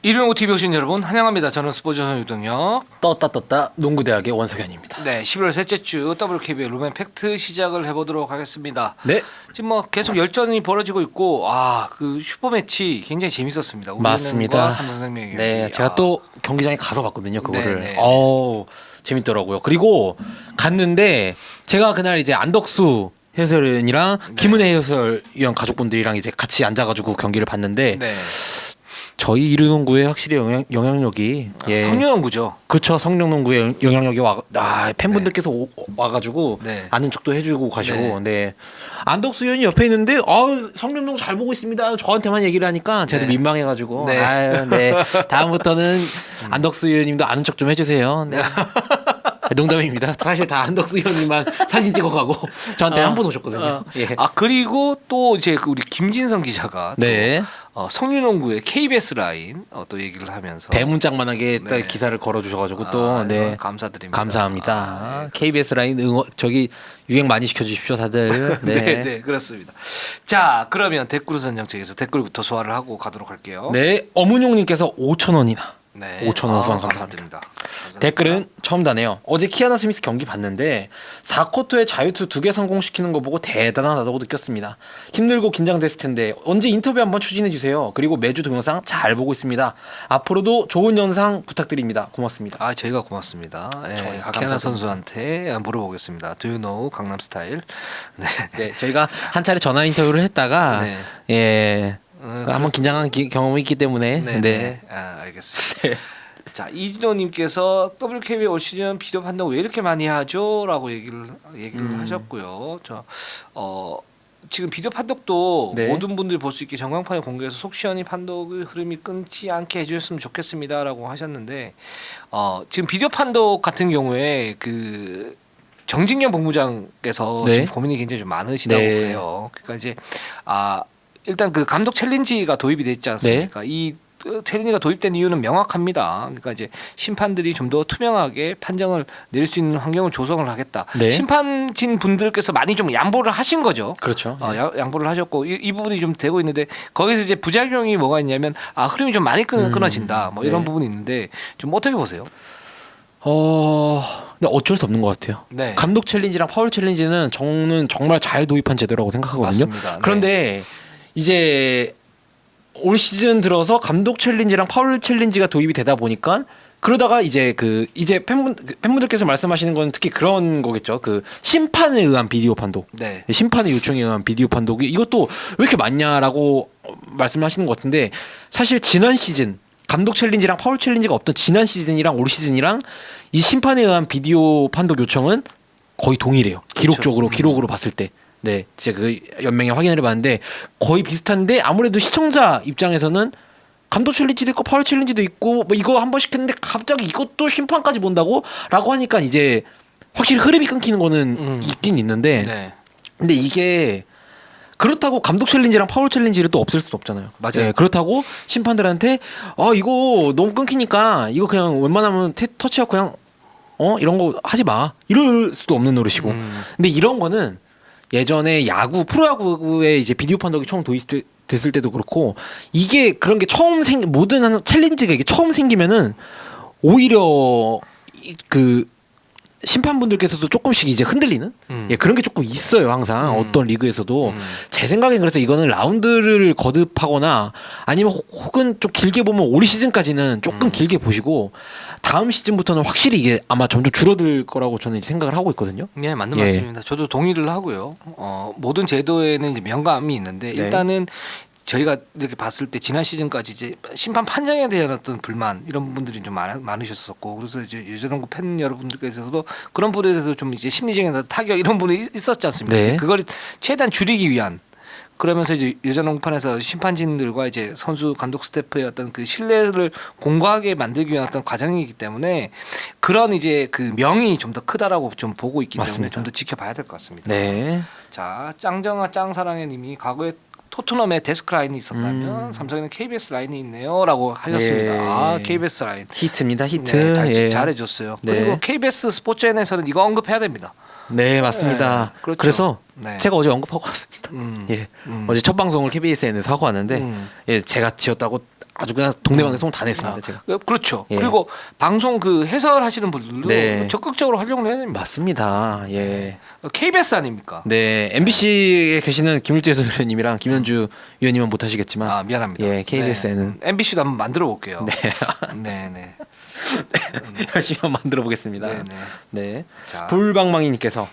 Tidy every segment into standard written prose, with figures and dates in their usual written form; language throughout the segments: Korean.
115 TV 오신 여러분 환영합니다. 저는 스포츠선 유동혁. 떴다 농구대학의 원석현입니다. 네, 11월 셋째 주 WKBL 루멘 팩트 시작을 해보도록 하겠습니다. 네, 지금 뭐 계속 열전이 벌어지고 있고 그 슈퍼 매치 굉장히 재밌었습니다. 맞습니다. 삼성생명의 경기. 네, 제가 또 경기장에 가서 봤거든요. 그거를. 네. 재밌더라고요. 그리고 갔는데 제가 그날 이제 안덕수 해설위원이랑 김은혜 해설위원 가족분들이랑 이제 같이 앉아가지고 경기를 봤는데 네. 저희 이르농구에 확실히 영향력이 성년농구죠. 그렇죠. 성령농구의 영향력이 팬분들께서 와가지고 네. 아는 척도 해주고 가시고 네. 안덕수 의원이 옆에 있는데 성령농구 잘 보고 있습니다. 저한테만 얘기를 하니까 제가 네. 민망해가지고 네. 다음부터는 안덕수 의원님도 아는 척 좀 해주세요. 네. 농담입니다. 사실 다 안덕수 의원님만 사진 찍어가고 저한테 한 분 오셨거든요. 예. 그리고 또 이제 우리 김진성 기자가 네. 또 성년농구의 KBS 라인 또 얘기를 하면서 대문짝만하게 네. 딱 기사를 걸어주셔가지고 또 네. 감사드립니다. 감사합니다. 네, KBS 라인 유행 많이 시켜주십시오, 다들. 네. 네, 그렇습니다. 자, 그러면 댓글 선정책에서 댓글부터 소화를 하고 가도록 할게요. 네, 어문용님께서 5,000원이나. 네. 5,000원 후원 감사합니다. 감사드립니다. 댓글은 처음 다네요. 어제 키아나 스미스 경기 봤는데 4쿼터에 자유투 2개 성공시키는 거 보고 대단하다고 느꼈습니다. 힘들고 긴장됐을 텐데 언제 인터뷰 한번 추진해 주세요. 그리고 매주 동영상 잘 보고 있습니다. 앞으로도 좋은 영상 부탁드립니다. 고맙습니다. 저희가 고맙습니다. 저희 박혜나 선수한테 물어보겠습니다. Do you know 강남 스타일? 네, 저희가 한 차례 전화 인터뷰를 했다가 네. 한번 긴장한 경험이 있기 때문에 네. 알겠습니다. 자, 이진호님께서 WKBL 올 시즌 비디오 판독 왜 이렇게 많이 하죠?라고 얘기를 하셨고요. 지금 비디오 판독도 네. 모든 분들이 볼 수 있게 전광판에 공개해서 속 시원히 판독의 흐름이 끊지 않게 해주셨으면 좋겠습니다라고 하셨는데 지금 비디오 판독 같은 경우에 그 정진경 본부장께서 네. 지금 고민이 굉장히 좀 많으시다고 네. 그래요. 그러니까 이제 일단 그 감독 챌린지가 도입이 됐지 않습니까? 이 챌린지가 도입된 이유는 명확합니다. 그러니까 이제 심판들이 좀 더 투명하게 판정을 내릴 수 있는 환경을 조성을 하겠다. 네. 심판진 분들께서 많이 좀 양보를 하신 거죠. 그렇죠. 양보를 하셨고 이 부분이 좀 되고 있는데 거기서 이제 부작용이 뭐가 있냐면 흐름이 좀 많이 끊어진다. 뭐 이런 네. 부분이 있는데 좀 어떻게 보세요? 근데 어쩔 수 없는 것 같아요. 네. 감독 챌린지랑 파울 챌린지는 저는 정말 잘 도입한 제도라고 생각하거든요. 맞습니다. 네. 그런데 이제 올 시즌 들어서 감독 챌린지랑 파울 챌린지가 도입이 되다 보니까 그러다가 이제 팬분들께서 말씀하시는 건 특히 그런 거겠죠. 그 심판에 의한 비디오 판독. 네. 심판의 요청에 의한 비디오 판독이 이것도 왜 이렇게 많냐라고 말씀하시는 것 같은데 사실 지난 시즌 감독 챌린지랑 파울 챌린지가 없던 지난 시즌이랑 올 시즌이랑 이 심판에 의한 비디오 판독 요청은 거의 동일해요. 기록적으로 기록으로 봤을 때. 네, 제가 그 연맹에 확인을 해봤는데 거의 비슷한데 아무래도 시청자 입장에서는 감독 챌린지도 있고 파울 챌린지도 있고 뭐 이거 한 번 시켰는데 갑자기 이것도 심판까지 본다고?라고 하니까 이제 확실히 흐름이 끊기는 거는 있긴 있는데 네. 근데 이게 그렇다고 감독 챌린지랑 파울 챌린지를 또 없앨 수도 없잖아요. 맞아요. 네, 그렇다고 심판들한테 이거 너무 끊기니까 이거 그냥 웬만하면 터치하고 그냥 이런 거 하지 마 이럴 수도 없는 노릇이고 근데 이런 거는 예전에 프로야구에 이제 비디오 판독이 처음 도입됐을 때도 그렇고 이게 그런 게 모든 한 챌린지가 이게 처음 생기면은 오히려 그 심판분들께서도 조금씩 이제 흔들리는 그런 게 조금 있어요. 항상 어떤 리그에서도 제 생각엔 그래서 이거는 라운드를 거듭하거나 아니면 혹은 좀 길게 보면 올 시즌까지는 조금 길게 보시고 다음 시즌부터는 확실히 이게 아마 점점 줄어들 거라고 저는 생각을 하고 있거든요. 네, 맞는 말씀입니다. 저도 동의를 하고요. 모든 제도에는 이제 명감이 있는데 일단은 저희가 이렇게 봤을 때 지난 시즌까지 이제 심판 판정에 대한 어떤 불만 이런 분들이 좀 많으셨었고 그래서 이제 여자농구 팬 여러분들께서도 그런 부분에 대해서 좀 이제 심리적인 타격 이런 부분이 있었지 않습니까? 네. 그걸 최대한 줄이기 위한 그러면서 이제 여자농구판에서 심판진들과 이제 선수 감독 스태프의 어떤 그 신뢰를 공고하게 만들기 위한 어떤 과정이기 때문에 그런 이제 그 명이 좀 더 크다라고 좀 보고 있기 때문에 맞습니다. 좀 더 지켜봐야 될 것 같습니다. 네. 자, 짱정아 짱사랑해님이 과거에 토트넘에 데스크 라인이 있었다면 삼성에는 KBS 라인이 있네요라고 하셨습니다. 예. KBS 라인 히트입니다. 히트. 네, 잘해줬어요. 네. 그리고 KBS 스포츠N에서는 이거 언급해야 됩니다. 네, 맞습니다. 네, 그렇죠. 그래서 네. 제가 어제 언급하고 왔습니다. 어제 첫 방송을 KBSN에서 하고 왔는데 제가 지었다고 아주 그냥 동네방에 송 다 냈습니다. 제가. 그렇죠. 예. 그리고 방송 그 해설 하시는 분들도 네. 적극적으로 활용을 해야 됩니다. 맞습니다. 예. KBS 아닙니까? 네, MBC에 계시는 김일재 해설위원님이랑 김현주 위원님은 못 하시겠지만, 아 미안합니다. 예, KBS에는 MBC도 한번 만들어 볼게요. 네, 네. 열심히 한번 만들어 보겠습니다. 네. 네. 자. 불방망이님께서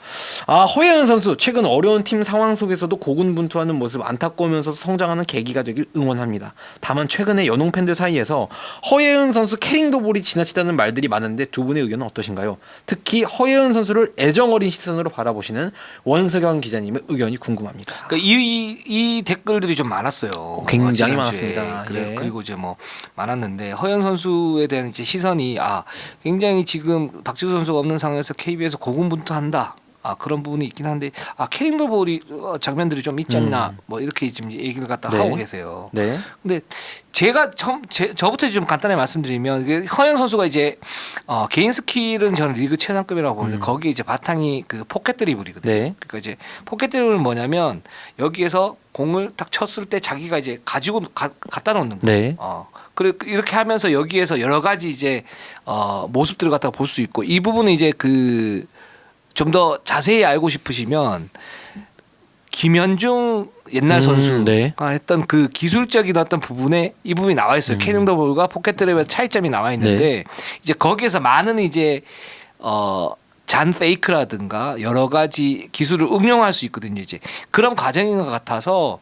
허예은 선수 최근 어려운 팀 상황 속에서도 고군분투하는 모습 안타까우면서도 성장하는 계기가 되길 응원합니다. 다만 최근에 연홍 팬들 사이에서 허예은 선수 캐링더볼이 지나치다는 말들이 많은데 두 분의 의견은 어떠신가요? 특히 허예은 선수를 애정어린 시선으로 바라보시는 원석영 기자님의 의견이 궁금합니다. 그러니까 이 댓글들이 좀 많았어요. 굉장히 지난주에. 많았습니다. 예. 그리고 이제 뭐 많았는데 허연 선수에 대한 이제 시선이 굉장히 지금 박지수 선수가 없는 상황에서 KB에서 고군분투한다. 그런 부분이 있긴 한데 캐링더볼이 장면들이 좀 있지 않나 뭐 이렇게 지금 얘기를 갖다 네. 하고 계세요. 네. 근데 제가 저부터 좀 간단히 말씀드리면 이게 허연 선수가 이제 개인 스킬은 저는 리그 최상급이라고 보는데 거기에 이제 바탕이 그 포켓 드리블이거든요. 네. 그러니까 이제 포켓 드리블은 뭐냐면 여기에서 공을 딱 쳤을 때 자기가 이제 가지고 갖다 놓는 거예요. 네. 그래 이렇게 하면서 여기에서 여러 가지 이제 모습들을 갖다가 볼 수 있고 이 부분은 이제 그 좀 더 자세히 알고 싶으시면 김현중 옛날 선수가 네. 했던 그 기술적인 어떤 부분에 이 부분이 나와 있어요. 캐링더볼과 포켓 드리블의 차이점이 나와 있는데 네. 이제 거기에서 많은 이제 잔 페이크라든가 여러 가지 기술을 응용할 수 있거든요. 이제 그런 과정인 것 같아서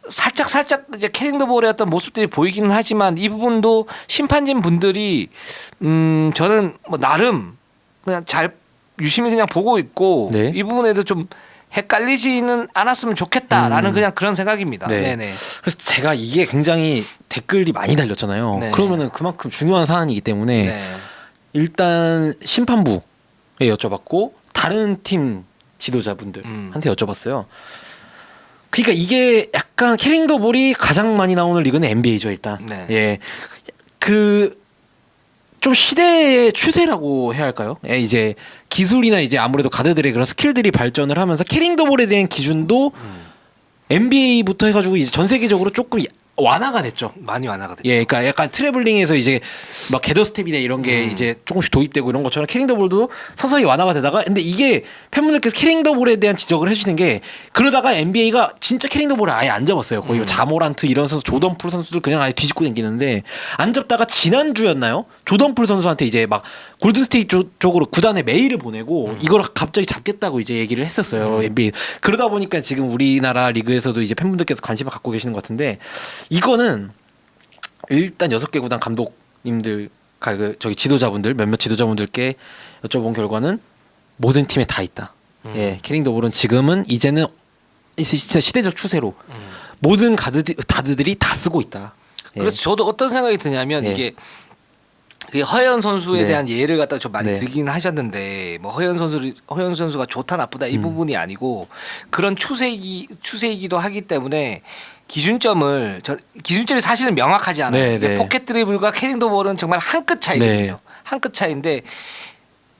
살짝 이제 캐링더볼의 어떤 모습들이 보이기는 하지만 이 부분도 심판진 분들이 저는 뭐 나름 그냥 잘 유심히 그냥 보고 있고 네. 이 부분에도 좀 헷갈리지는 않았으면 좋겠다라는 그냥 그런 생각입니다. 네. 네네. 그래서 제가 이게 굉장히 댓글이 많이 달렸잖아요. 네. 그러면은 그만큼 중요한 사안이기 때문에 네. 일단 심판부에 여쭤봤고 다른 팀 지도자분들한테 여쭤봤어요. 그러니까 이게 약간 캐링더볼이 가장 많이 나오는 리그는 NBA죠 일단. 네. 예, 그 좀 시대의 추세라고 해야 할까요? 예, 이제 기술이나 이제 아무래도 가드들의 그런 스킬들이 발전을 하면서 캐링더볼에 대한 기준도 NBA부터 해가지고 이제 전 세계적으로 조금 완화가 됐죠. 많이 완화가 됐죠. 예, 그러니까 약간 트래블링에서 이제 막 게더 스텝이나 이런 게 이제 조금씩 도입되고 이런 것처럼 캐링더볼도 서서히 완화가 되다가 근데 이게 팬분들께서 캐링더볼에 대한 지적을 해주시는 게 그러다가 NBA가 진짜 캐링더볼을 아예 안 잡았어요. 거의 뭐 자모란트 이런 선수, 조던 풀 선수들 그냥 아예 뒤집고 다니는데 안 잡다가 지난주였나요? 조던 풀 선수한테 이제 막 골든스테이트 쪽으로 구단에 메일을 보내고 이걸 갑자기 잡겠다고 이제 얘기를 했었어요. NBA. 그러다 보니까 지금 우리나라 리그에서도 이제 팬분들께서 관심을 갖고 계시는 것 같은데 이거는 일단 6개 구단 감독님들 저기 지도자분들 몇몇 지도자분들께 여쭤본 결과는 모든 팀에 다 있다. 예, 캐링더볼은 지금은 이제는 진짜 시대적 추세로 모든 가드들이 다 쓰고 있다. 예. 그래서 저도 어떤 생각이 드냐면 예. 이게 그 허연 선수에 네. 대한 예를 갖다 좀 많이 네. 들긴 하셨는데 뭐 허연 선수가 좋다 나쁘다 이 부분이 아니고 그런 추세이기도 하기 때문에 기준점이 사실은 명확하지 않아요. 네, 이게 네. 포켓 드리블과 캐링더볼은 정말 한 끗 차이거든요. 네. 한 끗 차이인데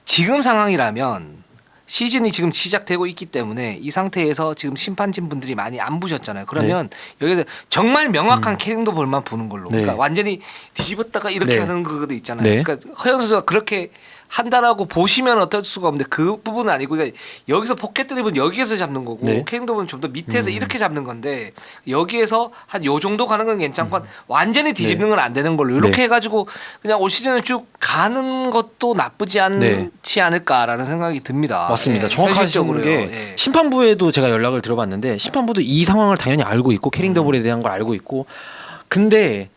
지금 상황이라면 시즌이 지금 시작되고 있기 때문에 이 상태에서 지금 심판진 분들이 많이 안 부셨잖아요. 그러면 여기서 정말 명확한 캐링더볼만 부는 걸로. 네. 그러니까 완전히 뒤집었다가 이렇게 네. 하는 그것도 있잖아요. 네. 그러니까 허연 선수가 그렇게 한다라고 보시면 어떨 수가 없는데 그 부분은 아니고 그러니까 여기서 포켓 드립은 여기에서 잡는 거고 네. 캐링더볼은 좀 더 밑에서 이렇게 잡는 건데 여기에서 한 요 정도 가는 건 괜찮고 완전히 뒤집는 건 안 되는 걸로 이렇게 네. 해가지고 그냥 올 시즌을 쭉 가는 것도 나쁘지 않지 않을까라는 생각이 듭니다. 맞습니다. 예, 정확하신 현실적으로요. 게 예. 심판부에도 제가 연락을 들어봤는데 심판부도 이 상황을 당연히 알고 있고 캐링더볼에 대한 걸 알고 있고 근데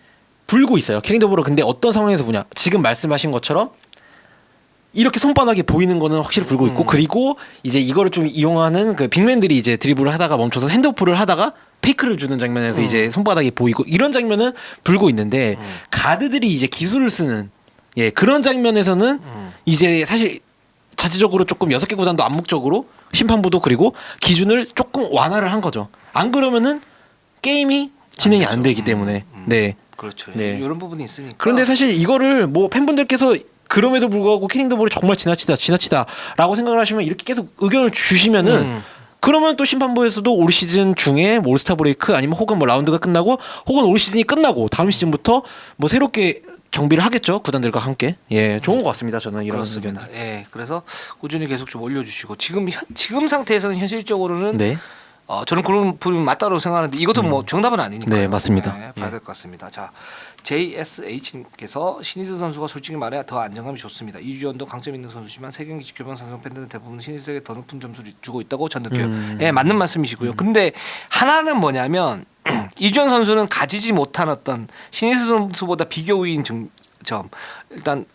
불고 있어요. 캐링더볼은 근데 어떤 상황에서 보냐 지금 말씀하신 것처럼 이렇게 손바닥이 보이는 거는 확실히 불고 있고 그리고 이제 이거를 좀 이용하는 그 빅맨들이 이제 드리블을 하다가 멈춰서 핸드오프를 하다가 페이크를 주는 장면에서 이제 손바닥이 보이고 이런 장면은 불고 있는데 가드들이 이제 기술을 쓰는 예 그런 장면에서는 이제 사실 자체적으로 조금 6개 구단도 암묵적으로 심판부도 그리고 기준을 조금 완화를 한 거죠. 안 그러면은 게임이 진행이 안 되기 때문에 네. 그렇죠. 네. 이런 부분이 있으니까. 그런데 사실 이거를 뭐 팬분들께서 그럼에도 불구하고 캐링더볼이 정말 지나치다라고 생각을 하시면 이렇게 계속 의견을 주시면은 그러면 또 심판부에서도 올 시즌 중에 뭐 올스타 브레이크 아니면 혹은 뭐 라운드가 끝나고 혹은 올 시즌이 끝나고 다음 시즌부터 뭐 새롭게 정비를 하겠죠, 구단들과 함께. 예, 좋은 것 같습니다. 저는 이런 그렇습니다. 의견. 예, 그래서 꾸준히 계속 좀 올려주시고 지금 상태에서는 현실적으로는 네, 저는 그런 부분이 맞다고 생각하는데 이것도 뭐 정답은 아니니까. 네, 맞습니다. 네, 예. 봐야 될 것 같습니다. 자, JSH님께서 신이슬 선수가 솔직히 말해 더 안정감이 좋습니다. 이주연도 강점 있는 선수지만 세 경기 지켜본 삼성 팬들은 대부분 신이슬에게 더 높은 점수를 주고 있다고 전 느껴요. 예, 맞는 말씀이시고요. 근데 하나는 뭐냐면 이주연 선수는 가지지 못한 어떤 신이슬 선수보다 비교 우위인 점 일단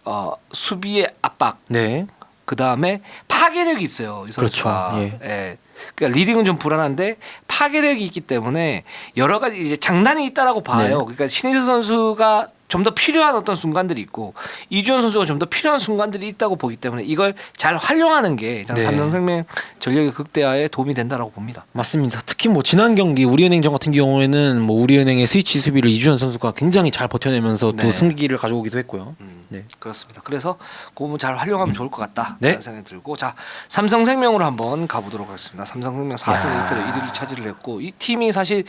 수비의 압박, 네, 그 다음에 파괴력이 있어요. 이 선수가. 그렇죠. 예. 그러니까 리딩은 좀 불안한데 파괴력이 있기 때문에 여러 가지 이제 장단이 있다라고 봐요. 네. 그러니까 신인수 선수가 좀 더 필요한 어떤 순간들이 있고 이주연 선수가 좀 더 필요한 순간들이 있다고 보기 때문에 이걸 잘 활용하는 게 저는 네. 삼성생명 전력의 극대화에 도움이 된다라고 봅니다. 맞습니다. 특히 뭐 지난 경기 우리은행전 같은 경우에는 뭐 우리은행의 스위치 수비를 이주연 선수가 굉장히 잘 버텨내면서 또 네. 승기를 가져오기도 했고요. 네. 그렇습니다. 그래서 그 부분 잘 활용하면 좋을 것 같다. 네. 라는 생각이 들고 자 삼성생명으로 한번 가보도록 하겠습니다. 삼성생명 4승 1패로 1위를 차지를 했고 이 팀이 사실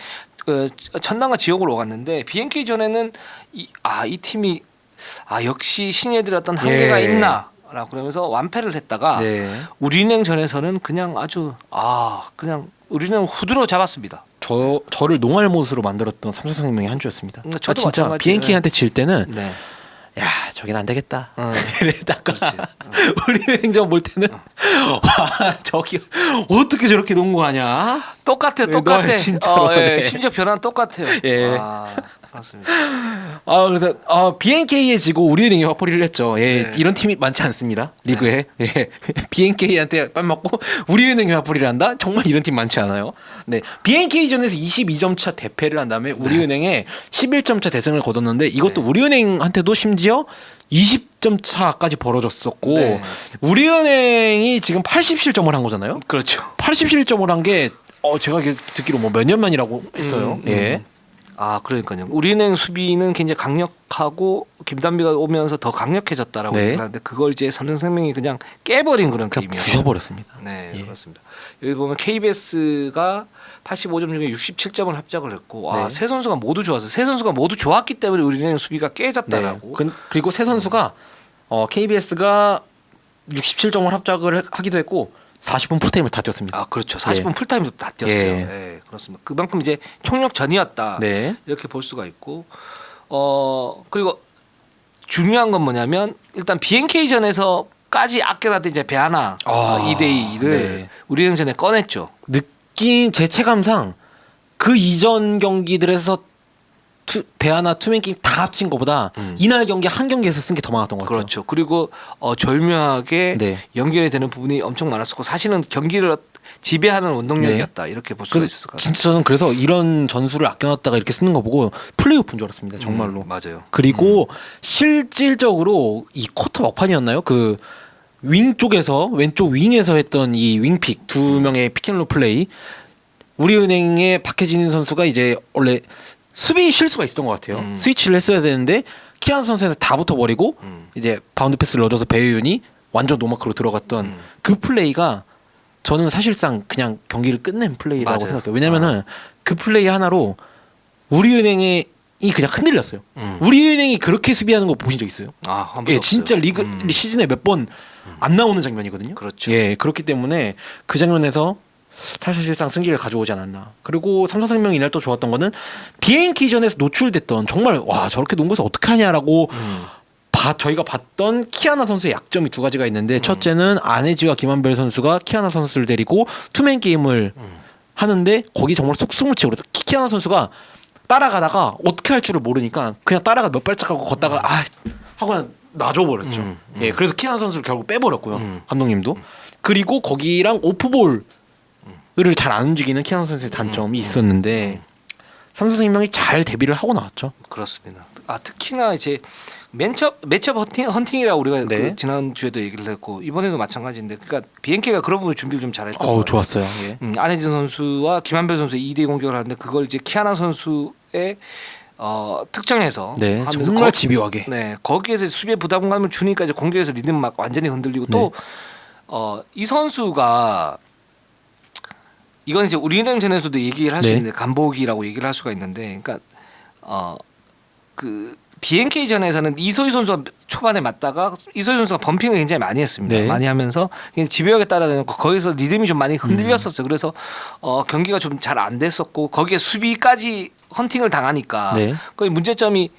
천당과 지옥을 오갔는데 BNK 전에는 이 팀이 역시 신예들의 어떤 한계가 예. 있나라고 그러면서 완패를 했다가 네. 우리은행 전에서는 그냥 아주 그냥 우리는 후드로 잡았습니다. 저를 농알못으로 만들었던 삼성생명의 한 주였습니다. 저도 진짜 마찬가지예요. BNK한테 질 때는 네. 야 저긴 안 되겠다. 어. 이랬다가 그렇지. 우리 행정 볼 때는 와 저기 어떻게 저렇게 농구하냐? 똑같아요. 네, 똑같아. 너 진짜로, 네. 심지어 변화는 똑같아요. 예. 그렇습니다. 그래서 BNK에 지고 우리은행이 화풀이를 했죠. 예, 네. 이런 팀이 많지 않습니다. 리그에. 예. BNK한테 뺨 맞고 우리은행이 화풀이를 한다? 정말 이런 팀 많지 않아요. 네. BNK전에서 22점 차 대패를 한 다음에 우리은행에 11점 차 대승을 거뒀는데 이것도 우리은행한테도 심지어 20점 차까지 벌어졌었고 네. 우리은행이 지금 80실점을 한 거잖아요. 그렇죠. 80실점을 한 게 제가 듣기로 뭐 몇 년 만이라고 했어요. 예. 그러니까요. 우리은행 수비는 굉장히 강력하고 김단비가 오면서 더 강력해졌다라고 네. 얘기하는데 그걸 이제 삼성생명이 그냥 깨버린 그런 그냥 게임이에요. 부숴버렸습니다. 네, 예. 그렇습니다. 여기 보면 KBS가 85점 중에 67점을 합작을 했고 네. 세 선수가 모두 좋았어요. 세 선수가 모두 좋았기 때문에 우리은행 수비가 깨졌다라고. 그리고 세 선수가 KBS가 67점을 합작을 하기도 했고 40분 풀타임을 다 뛰었습니다. 그렇죠. 40분 풀타임도 다 뛰었어요. 예. 네, 그렇습니다. 그만큼 이제 총력전이었다. 네. 이렇게 볼 수가 있고 그리고 중요한 건 뭐냐면 일단 BNK전에서까지 아껴놨던 이제 배하나 2대2를 네. 우리은행전에 꺼냈죠. 느낌 제 체감상 그 이전 경기들에서 배하나 투맨 게임 다 합친 것보다 이날 경기 한 경기에서 쓴 게 더 많았던 것 같아요. 그렇죠. 그리고 절묘하게 네. 연결이 되는 부분이 엄청 많았었고 사실은 경기를 지배하는 운동력이었다. 이렇게 볼 수가 그래서 있을 것 같아요. 진짜 저는 그래서 이런 전술을 아껴놨다가 이렇게 쓰는 거 보고 플레이오프인 줄 알았습니다. 정말로. 맞아요. 그리고 실질적으로 이 쿼터 막판이었나요? 그 윙 쪽에서 왼쪽 윙에서 했던 이 윙픽 두 명의 피켄롤 플레이 우리은행의 박해진 선수가 이제 원래 수비 실수가 있었던 것 같아요. 스위치를 했어야 되는데 키안 선수에서 다 붙어버리고 이제 바운드 패스를 넣어줘서 배우윤이 완전 노마크로 들어갔던 그 플레이가 저는 사실상 그냥 경기를 끝낸 플레이라고 맞아요. 생각해요. 왜냐면은 그 플레이 하나로 우리은행이 그냥 흔들렸어요. 우리은행이 그렇게 수비하는 거 보신 적 있어요? 한 예, 번 진짜 없어요. 시즌에 몇 번 안 나오는 장면이거든요. 그렇죠. 예, 그렇기 때문에 그 장면에서 사실상 승기를 가져오지 않았나. 그리고 삼성생명이 이날 또 좋았던 거는 BNK전에서 노출됐던 정말 와 저렇게 농구에서 어떻게 하냐라고 저희가 봤던 키아나 선수의 약점이 두 가지가 있는데 첫째는 안혜지와 김한별 선수가 키아나 선수를 데리고 투맨 게임을 하는데 거기 정말 속수무치고 키아나 선수가 따라가다가 어떻게 할 줄을 모르니까 그냥 따라가 몇 발짝 하고 걷다가 하고 그냥 놔줘버렸죠. 예, 그래서 키아나 선수를 결국 빼버렸고요. 감독님도. 그리고 거기랑 오프볼을 잘 안 움직이는 키아나 선수의 단점이 있었는데 삼성생명이 잘 대비를 하고 나왔죠. 그렇습니다. 특히나 이제 매첩 헌팅이라고 우리가 네. 지난 주에도 얘기를 했고 이번에도 마찬가지인데 그러니까 BNK가 그런 부분 준비를 좀 잘했던 것 같아요. 좋았어요. 예. 안혜진 선수와 김한별 선수의 2대 공격을 하는데 그걸 이제 키아나 선수의 특정해서 네, 하면서 정말 집요하게. 네, 거기에서 수비에 부담감을 주니까 이제 공격에서 리듬 막 완전히 흔들리고 또 이 선수가 이건 이제 우리은행전에서도 얘기를 할 수 네. 있는데 간보기라고 얘기를 할 수가 있는데, 그러니까 그 BNK전에서는 이소희 선수가 초반에 맞다가 이소희 선수가 범핑을 굉장히 많이 했습니다. 네. 많이 하면서 그냥 지배력에 따라 거기서 리듬이 좀 많이 흔들렸었어요. 그래서 경기가 좀 잘 안 됐었고 거기에 수비까지 헌팅을 당하니까 네. 거의 문제점이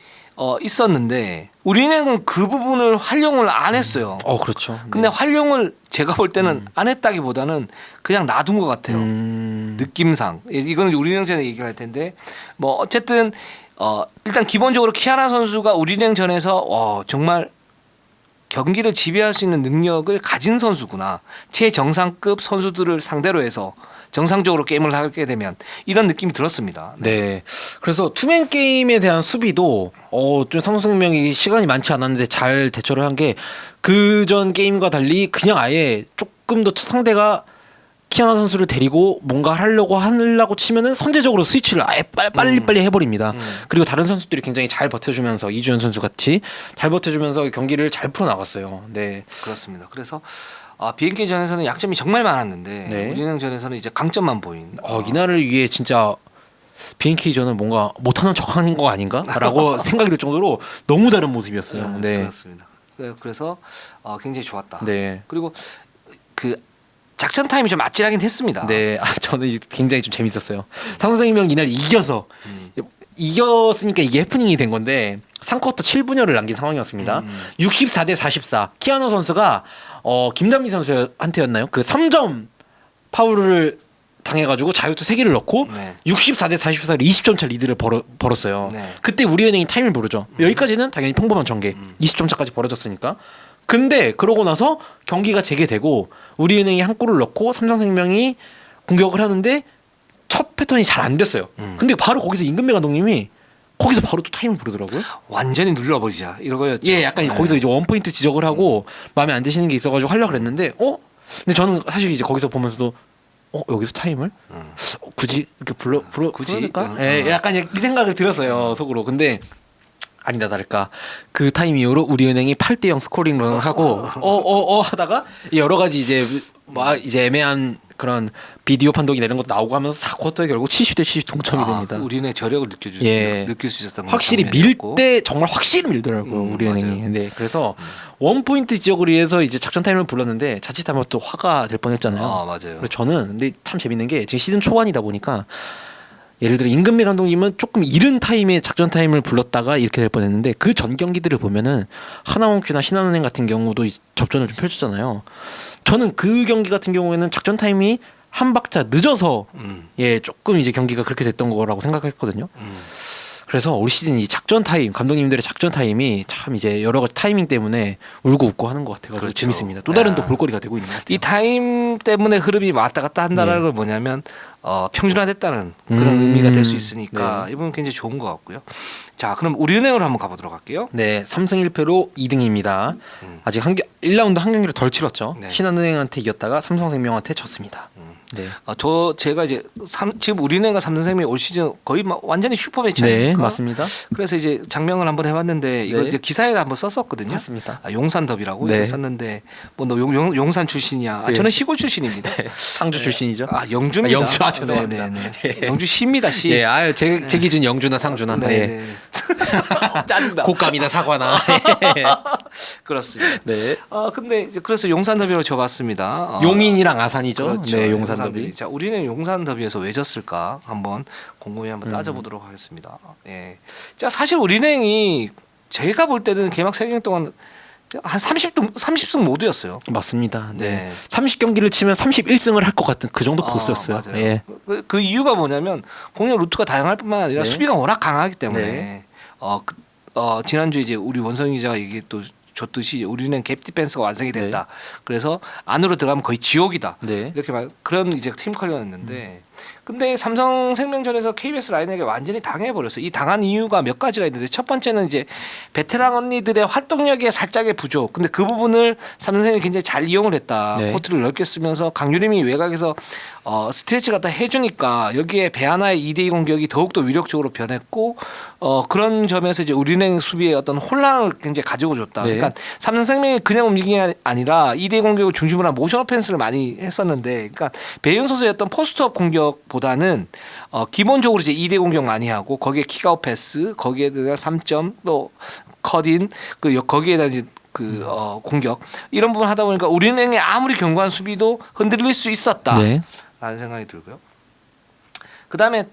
있었는데 우리은행은 그 부분을 활용을 안 했어요. 그렇죠. 근데 활용을 제가 볼 때는 안 했다기보다는 그냥 놔둔 것 같아요. 느낌상 이거는 우리은행전에 얘기를 할 텐데 뭐 어쨌든 일단 기본적으로 키아나 선수가 우리은행전에서 정말 경기를 지배할 수 있는 능력을 가진 선수구나. 최정상급 선수들을 상대로 해서 정상적으로 게임을 하게 되면 이런 느낌이 들었습니다. 네. 그래서 투맨 게임에 대한 수비도 좀 삼성생명이 시간이 많지 않았는데 잘 대처를 한 게 그전 게임과 달리 그냥 아예 조금 더 상대가 키아나 선수를 데리고 뭔가 하려고 치면은 선제적으로 스위치를 아예 빨리 해버립니다. 그리고 다른 선수들이 굉장히 잘 버텨주면서 이주연 선수 같이 잘 버텨주면서 경기를 잘 풀어나갔어요. 네. 그렇습니다. 그래서 BNK전에서는 약점이 정말 많았는데 네. 우리은행전에서는 이제 강점만 보인. 이날을 위해 진짜 BNK전은 뭔가 못하는 척하는 거 아닌가라고 생각이 들 정도로 너무 다른 모습이었어요. 네. 그렇습니다. 그래서 굉장히 좋았다. 네. 그리고 그 작전 타임이 좀 아찔하긴 했습니다. 네, 저는 이게 굉장히 좀 재밌었어요. 삼성생명 이날 이겼으니까 이게 해프닝이 된 건데 3쿼터 7분여를 남긴 상황이었습니다. 64대 44. 키아노 선수가 김단비 선수한테였나요? 그 3점 파울을 당해가지고 자유투 3개를 넣고 네. 64대 44로 20점 차 리드를 벌었어요. 네. 그때 우리은행이 타임을 부르죠. 여기까지는 당연히 평범한 전개. 20점 차까지 벌어졌으니까. 근데 그러고 나서 경기가 재개되고 우리은행이 한 골을 넣고 삼성생명이 공격을 하는데 첫 패턴이 잘 안 됐어요. 근데 바로 거기서 임금배 감독님이 거기서 바로 또 타임을 부르더라고요. 완전히 눌러버리자 이거였죠. 예, 약간 거기서 이제 원포인트 지적을 하고 마음에 안 드시는 게 있어가지고 하려고 그랬는데 근데 저는 사실 이제 거기서 보면서도 여기서 타임을 굳이 이렇게 부를까? 예, 약간 이 생각을 들었어요 속으로. 근데 아니다 다를까 그 타임 이후로 우리은행이 8대0 스코링런을 하고 하다가 여러 가지 이제 이제 애매한 그런 비디오 판독이 내는 것도 나오고 하면서 4쿼터에 결국 70대 70 동점이 됩니다. 우리은행 저력을 느낄 수 있었던 확실히 밀 때 정말 확실히 밀더라고요 우리은행이. 맞아요. 네, 그래서 원 포인트 지역을 위해서 이제 작전 타임을 불렀는데 자칫하면 또 화가 될 뻔했잖아요. 맞아요. 그래서 저는 근데 참 재밌는 게 지금 시즌 초반이다 보니까 예를 들어 임금배 감독님은 조금 이른 타임에 작전 타임을 불렀다가 이렇게 될 뻔했는데 그 전 경기들을 보면은 하나원큐나 신한은행 같은 경우도 접전을 좀 펼쳤잖아요. 저는 그 경기 같은 경우에는 작전 타임이 한 박자 늦어서 조금 이제 경기가 그렇게 됐던 거라고 생각했거든요. 그래서 올 시즌 이 작전 타임 감독님들의 작전 타임이 참 이제 여러 가지 타이밍 때문에 울고 웃고 하는 것 같아가지고 그렇죠. 재밌습니다. 또 다른 또 볼거리가 되고 있는 것 같아요. 이 타임 때문에 흐름이 왔다 갔다 한다는 걸 뭐냐면 평준화됐다는 그런 의미가 될 수 있으니까 이분은 굉장히 좋은 것 같고요. 자, 그럼 우리은행으로 한번 가보도록 할게요. 네, 3승 1패로 2등입니다. 아직 1라운드 한 경기를 덜 치렀죠. 네. 신한은행한테 이겼다가 삼성생명한테 졌습니다. 네. 제가 이제 지금 우리은행과 삼성생명이 올 시즌 거의 완전히 슈퍼 매치 네, 아닙니까? 맞습니다. 그래서 이제 장명을 한번 해봤는데 이거 네. 이제 기사에 한번 썼었거든요. 맞습니다. 용산 더비라고 네. 썼는데 뭐 너 용산 출신이야? 네. 저는 시골 출신입니다. 상주 출신이죠. 영주입니다. 영주, 죄송합니다. 네네네. 영주 시입니다 시. 예, 제 기준 영주나 상주나. 네. 네. 짜증나. 곶감이나 사과나. 그렇습니다. 네. 근데 이제 그래서 용산 더비로 줘봤습니다. 용인이랑 아산이죠. 그렇죠. 네, 용산 더비. 자, 우리는 용산 더비에서 왜 졌을까 한번 곰곰이 한번 따져보도록 하겠습니다. 예. 자, 사실 우리은행이 제가 볼 때는 개막 3경기 동안 한 30승 모두였어요. 맞습니다. 네. 네. 30경기를 치면 31승을 할 것 같은 그 정도 보스였어요. 맞아요. 예. 그 이유가 뭐냐면 공격 루트가 다양할 뿐만 아니라 네. 수비가 워낙 강하기 때문에 네. 지난주 이제 우리 원성 기자가 얘기 또 줬듯이 우리는 갭 디펜스가 완성이 됐다. 그래서 안으로 들어가면 거의 지옥이다. 네. 이렇게 그런 이제 팀 컬러였는데 근데 삼성생명전에서 KBS 라인에게 완전히 당해버렸어요. 이 당한 이유가 몇 가지가 있는데 첫 번째는 이제 베테랑 언니들의 활동력의 살짝의 부족. 근데 그 부분을 삼성생명이 굉장히 잘 이용을 했다. 네. 코트를 넓게 쓰면서 강유림이 외곽에서 스트레치 갖다 해주니까 여기에 배하나의 2대2 공격이 더욱더 위력적으로 변했고 그런 점에서 이제 우리은행 수비의 어떤 혼란을 굉장히 가지고 줬다. 네. 그러니까 삼성생명이 그냥 움직임이 아니라 2대2 공격을 중심으로 한 모션 오펜스를 많이 했었는데 그러니까 배윤 선수의 어떤 포스트업 공격보다는 기본적으로 이제 2대 공격 많이 하고 거기에 킥아웃 패스, 거기에 대한 3점 또 컷인 거기에 대한 이제 공격 이런 부분 하다 보니까 우리은행의 아무리 견고한 수비도 흔들릴 수 있었다라는 생각이 들고요. 그다음에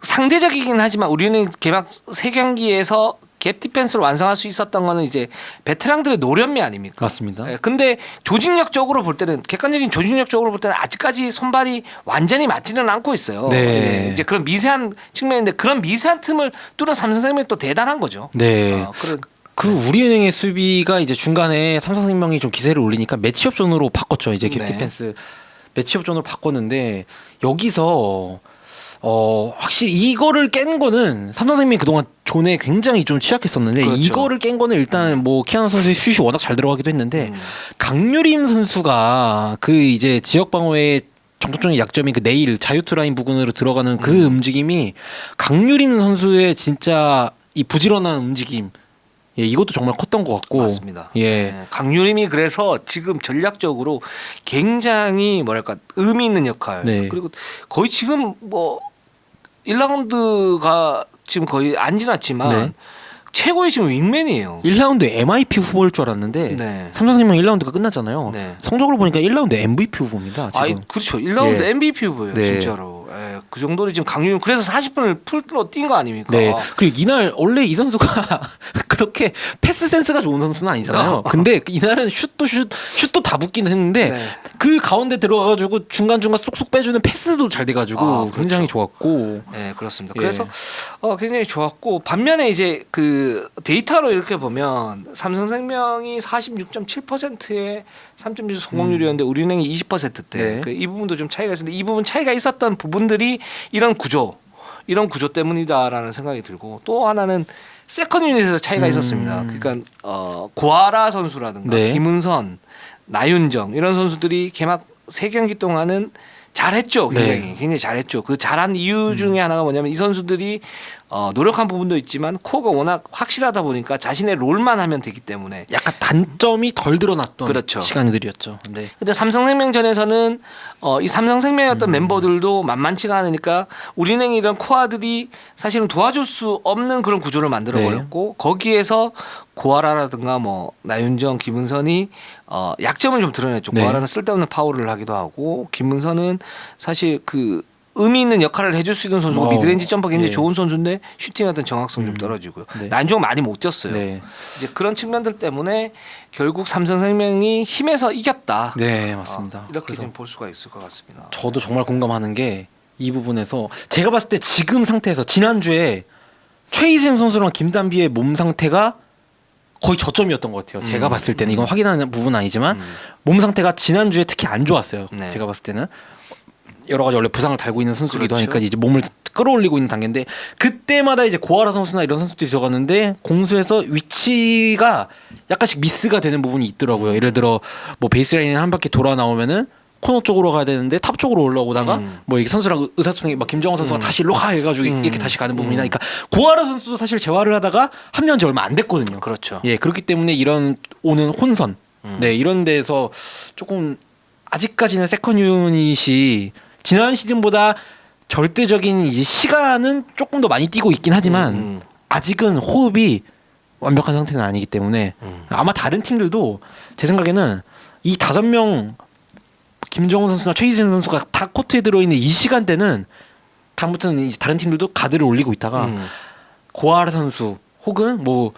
상대적이긴 하지만 우리는 개막 3경기에서 갭 디펜스를 완성할 수 있었던 거는 이제 베테랑들의 노련미 아닙니까? 맞습니다. 예, 근데 조직력적으로 볼 때는 객관적인 조직력적으로 볼 때는 아직까지 손발이 완전히 맞지는 않고 있어요. 네. 예, 이제 그런 미세한 측면인데 그런 미세한 틈을 뚫은 삼성생명이 또 대단한 거죠. 네. 그런 그 우리은행의 수비가 이제 중간에 삼성생명이 좀 기세를 올리니까 매치업 존으로 바꿨죠. 이제 갭 네. 디펜스 매치업 존으로 바꿨는데 여기서 확실히 이거를 깬 거는 삼성생명이 그동안 존에 굉장히 좀 취약했었는데 그렇죠. 이거를 깬 거는 일단 뭐 키아노 선수의 슛이 워낙 잘 들어가기도 했는데 강유림 선수가 그 이제 지역 방어의 정통적인 약점이 그 네일 자유투 라인 부근으로 들어가는 그 움직임이 강유림 선수의 진짜 이 부지런한 움직임 예, 이것도 정말 컸던 것 같고 맞습니다. 예. 네, 강유림이 그래서 지금 전략적으로 굉장히 뭐랄까 의미 있는 역할. 네. 그리고 거의 지금 뭐 1라운드가 지금 거의 안 지났지만 네. 최고의 지금 윙맨이에요. 1라운드 MIP 후보일 줄 알았는데 네. 삼성생명 1라운드가 끝났잖아요. 네. 성적으로 보니까 1라운드 MVP 후보입니다. 지금. 아이 그렇죠. 1라운드 예. MVP 후보예요. 네. 진짜로. 예, 그 정도로 지금 강유림 그래서 40분을 풀로 뛴 거 아닙니까? 네. 그리고 이날 원래 이 선수가 그렇게 패스 센스가 좋은 선수는 아니잖아요. 근데 이날은 슛도 다 붙긴 했는데 네. 그 가운데 들어가가지고 중간중간 쏙쏙 빼주는 패스도 잘 돼가지고 그렇죠. 굉장히 좋았고. 네, 그렇습니다. 예. 그래서 굉장히 좋았고 반면에 이제 그 데이터로 이렇게 보면 삼성생명이 46.7%의 3점슛 성공률이었는데 우리은행이 20%대. 네. 이 부분도 좀 차이가 있었는데 이 부분 차이가 있었던 부분들이 이런 구조 때문이다라는 생각이 들고 또 하나는 세컨 유닛에서 차이가 있었습니다. 그러니까 고아라 선수라든가 네. 김은선, 나윤정 이런 선수들이 개막 3경기 동안은 잘했죠. 굉장히 잘했죠. 그 잘한 이유 중에 하나가 뭐냐면 이 선수들이 노력한 부분도 있지만 코어가 워낙 확실하다 보니까 자신의 롤만 하면 되기 때문에 약간 단점이 덜 드러났던 그렇죠. 시간들이었죠. 네. 근데 삼성생명전에서는 이 삼성생명의 어떤 멤버들도 만만치가 않으니까 우리은행이 이런 코아들이 사실은 도와줄 수 없는 그런 구조를 만들어 버렸고 거기에서 고아라라든가 뭐 나윤정, 김은선이 약점을 좀 드러냈죠. 네. 고아라는 쓸데없는 파울을 하기도 하고 김은선은 사실 그 의미 있는 역할을 해줄 수 있는 선수고 미드레인지 점퍼 굉장히 예. 좋은 선수인데 슈팅 어떤 정확성 좀 떨어지고요. 네. 나윤정 많이 못 뛰었어요. 네. 이제 그런 측면들 때문에 결국 삼성생명이 힘에서 이겼다. 네, 맞습니다. 이렇게 그래서 좀 볼 수가 있을 것 같습니다. 저도 정말 공감하는 게 이 부분에서 제가 봤을 때 지금 상태에서 지난주에 최희샘 선수랑 김단비의 몸 상태가 거의 저점이었던 것 같아요. 제가 봤을 때는 이건 확인하는 부분은 아니지만 몸 상태가 지난주에 특히 안 좋았어요. 네. 제가 봤을 때는 여러 가지 원래 부상을 달고 있는 선수기도 그렇죠. 하니까 이제 몸을 끌어올리고 있는 단계인데 그때마다 이제 고아라 선수나 이런 선수들이 들어갔는데 공수에서 위치가 약간씩 미스가 되는 부분이 있더라고요. 예를 들어 뭐 베이스라인에 한 바퀴 돌아 나오면은 코너 쪽으로 가야 되는데 탑 쪽으로 올라오다가 뭐 이게 선수랑 의사소통이 막 김정은 선수가 다시 일로 가 해가지고 이렇게 다시 가는 부분이나 그러니까 고아라 선수도 사실 재활을 하다가 합류한 지 얼마 안 됐거든요. 그렇죠. 예, 그렇기 때문에 이런 오는 혼선, 네 이런 데서 조금 아직까지는 세컨 유닛이 지난 시즌보다 절대적인 이제 시간은 조금 더 많이 뛰고 있긴 하지만 아직은 호흡이 완벽한 상태는 아니기 때문에 아마 다른 팀들도 제 생각에는 이 5명 김정은 선수나 최희진 선수가 다 코트에 들어있는 이 시간대는 다음부터는 이제 다른 팀들도 가드를 올리고 있다가 고아라 선수 혹은 뭐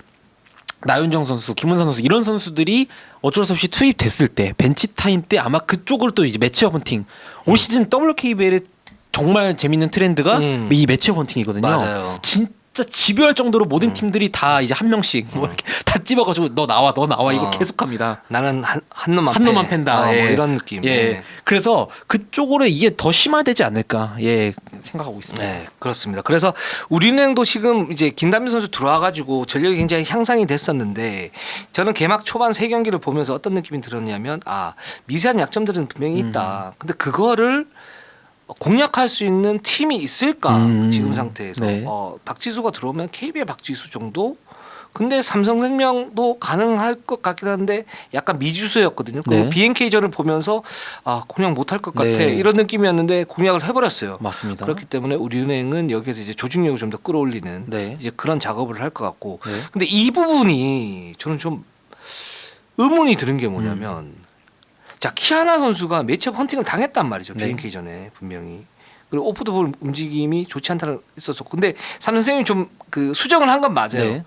나윤정 선수, 김은선 선수 이런 선수들이 어쩔 수 없이 투입됐을 때 벤치 타임 때 아마 그쪽을 또 이제 매치업 헌팅 올 시즌 WKBL의 정말 재밌는 트렌드가 이 매치업 헌팅이거든요. 맞아요. 진짜 진짜 집요할 정도로 모든 팀들이 다 이제 한 명씩 뭐 이렇게 다 집어가지고 너 나와 이거 계속합니다. 나는 한 놈만 한 놈만 팬다. 뭐 예. 이런 느낌. 예. 예. 그래서 그쪽으로 이게 더 심화되지 않을까 생각하고 있습니다. 네, 그렇습니다. 그래서 우리은행도 지금 이제 김단비 선수 들어와가지고 전력이 굉장히 향상이 됐었는데 저는 개막 초반 3경기를 보면서 어떤 느낌이 들었냐면 미세한 약점들은 분명히 있다. 근데 그거를 공략할 수 있는 팀이 있을까 지금 상태에서 네. 박지수가 들어오면 KB의 박지수 정도. 근데 삼성생명도 가능할 것 같긴 한데 약간 미지수였거든요. 그 네. BNK전을 보면서 공략 못할 것 같아 네. 이런 느낌이었는데 공략을 해버렸어요. 맞습니다. 그렇기 때문에 우리은행은 여기에서 이제 조직력을 좀 더 끌어올리는 네. 이제 그런 작업을 할 것 같고. 네. 근데 이 부분이 저는 좀 의문이 드는 게 뭐냐면 자 키아나 선수가 매치업 헌팅을 당했단 말이죠. 네. BNK 전에 분명히. 그리고 오프 더 볼 움직임이 좋지 않다는 있었었고 근데 삼성생명이 좀 그 수정을 한 건 맞아요. 네.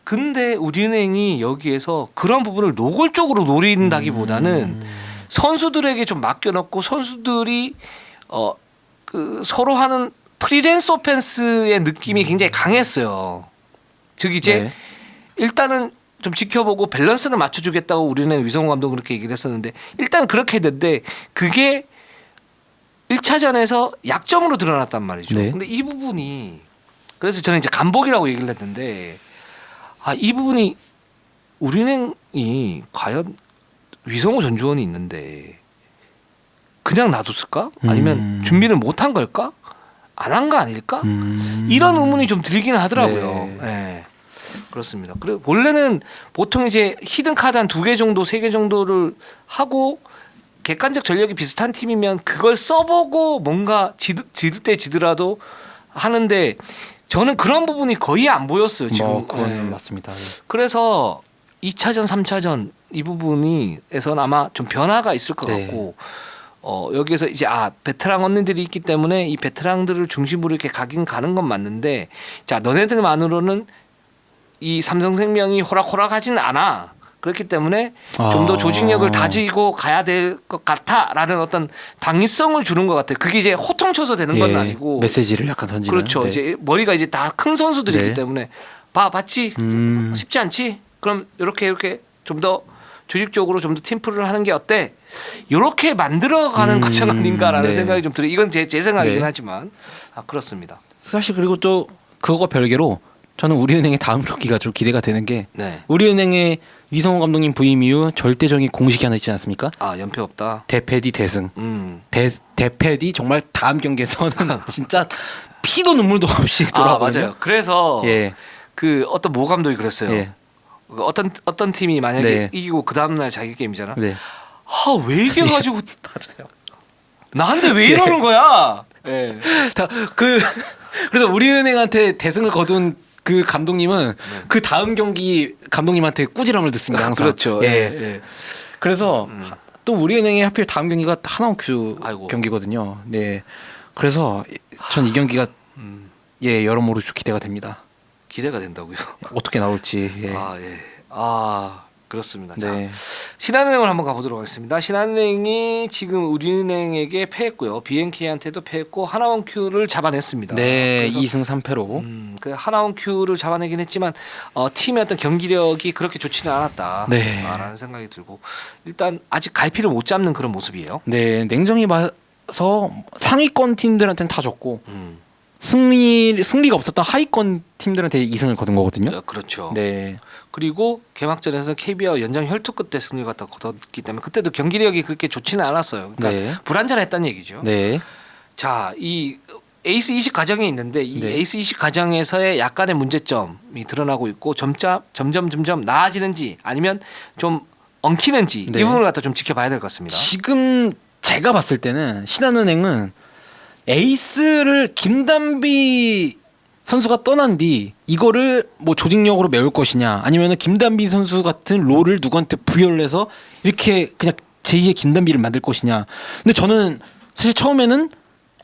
근데 우리은행이 여기에서 그런 부분을 노골적으로 노린다기보다는 선수들에게 좀 맡겨놓고 선수들이 그 서로 하는 프리랜서 오펜스의 느낌이 굉장히 강했어요. 즉 이제 네. 일단은 좀 지켜보고 밸런스를 맞춰주겠다고 우리는 위성호 감독 그렇게 얘기를 했었는데 일단 그렇게 했는데 그게 1차전에서 약점으로 드러났단 말이죠. 네. 근데 이 부분이 그래서 저는 이제 간복이라고 얘기를 했는데 이 부분이 우리은행이 과연 위성호 전주원이 있는데 그냥 놔뒀을까? 아니면 준비를 못한 걸까? 안 한 거 아닐까? 이런 의문이 좀 들긴 하더라고요. 네. 네. 그렇습니다. 그리고 원래는 보통 이제 히든 카드 한 2개 정도, 3개 정도를 하고 객관적 전력이 비슷한 팀이면 그걸 써보고 뭔가 지들 때 지더라도 하는데 저는 그런 부분이 거의 안 보였어요. 지금. 그건 맞습니다. 그래서 2차전, 3차전 이 부분이에서는 아마 좀 변화가 있을 것 네. 같고 여기에서 이제 베테랑 언니들이 있기 때문에 이 베테랑들을 중심으로 이렇게 가긴 가는 건 맞는데 자 너네들만으로는 이 삼성생명이 호락호락하지는 않아. 그렇기 때문에 좀 더 조직력을 다지고 가야 될 것 같아라는 어떤 당위성을 주는 것 같아요. 그게 이제 호통쳐서 되는 건 아니고 메시지를 약간 던지는. 그렇죠. 네. 이제 머리가 이제 다 큰 선수들이기 네. 때문에 봤지 쉽지 않지. 그럼 이렇게 좀 더 조직적으로 좀 더 팀플을 하는 게 어때? 이렇게 만들어가는 과정 아닌가라는 네. 생각이 좀 들어요. 이건 제 생각이긴 네. 하지만 그렇습니다. 사실 그리고 또 그거 별개로 저는 우리은행의 다음 경기가 좀 기대가 되는 게 네. 우리은행의 위성호 감독님 부임 이후 절대적인 공식이 하나 있지 않습니까? 연패 없다. 대패디 대승. 음. 대패디 정말 다음 경기에서는 진짜 피도 눈물도 없이 돌아오거든요. 맞아요. 그래서 예. 그 어떤 모 감독이 그랬어요. 예. 그 어떤 팀이 만약에 네. 이기고 그 다음 날 자기 게임이잖아. 네. 왜 이겨가지고 맞아요. 나한테 왜 이러는 거야? 예. 그래서 우리은행한테 대승을 거둔 그 감독님은 그 다음 경기 감독님한테 꾸지람을 듣습니다. 항상. 그렇죠. 예. 예. 그래서 또 우리은행이 하필 다음 경기가 하나원큐 아이고. 경기거든요. 네. 그래서 전 이 경기가 여러모로 좀 기대가 됩니다. 기대가 된다고요. 어떻게 나올지. 예. 예. 그렇습니다. 네. 자, 신한은행을 한번 가보도록 하겠습니다. 신한은행이 지금 우리은행에게 패했고요. BNK한테도 패했고 하나원큐를 잡아냈습니다. 네, 그래서 2승 3패로. 그 하나원큐를 잡아내긴 했지만 팀의 어떤 경기력이 그렇게 좋지는 않았다. 네. 라는 생각이 들고 일단 아직 갈피를 못 잡는 그런 모습이에요. 네, 냉정히 봐서 상위권 팀들한테는 다 졌고 음. 승리가 없었던 하위권 팀들한테 2승을 거둔 거거든요. 그렇죠. 네. 그리고 개막전에서 KB와 연장 혈투 끝에 승리를 갖다 거뒀기 때문에 그때도 경기력이 그렇게 좋지는 않았어요. 그러니까 네. 불안전했다는 얘기죠. 네. 자, 이 에이스 이식 과정이 있는데 이 네. 에이스 이식 과정에서의 약간의 문제점이 드러나고 있고 점점 나아지는지 아니면 좀 엉키는지 네. 이 부분을 갖다 좀 지켜봐야 될 것 같습니다. 지금 제가 봤을 때는 신한은행은 에이스를 김단비 선수가 떠난 뒤 이거를 뭐 조직력으로 메울 것이냐 아니면은 김단비 선수 같은 롤을 누구한테 부여를 해서 이렇게 그냥 제2의 김단비를 만들 것이냐. 근데 저는 사실 처음에는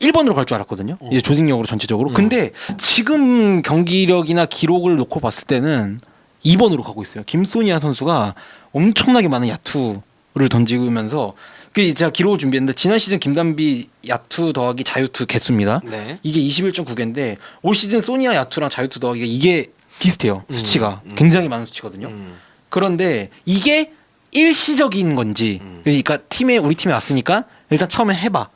1번으로 갈 줄 알았거든요. 이제 조직력으로 전체적으로. 근데 지금 경기력이나 기록을 놓고 봤을 때는 2번으로 가고 있어요. 김소니아 선수가 엄청나게 많은 야투를 던지면서 그 제가 기록을 준비했는데 지난 시즌 김단비 야투 더하기 자유투 개수입니다. 네. 이게 21.9개인데 올 시즌 소니아 야투랑 자유투 더하기가 이게 비슷해요. 수치가 굉장히 많은 수치거든요. 그런데 이게 일시적인 건지 그러니까 우리 팀에 왔으니까 일단 처음에 해봐.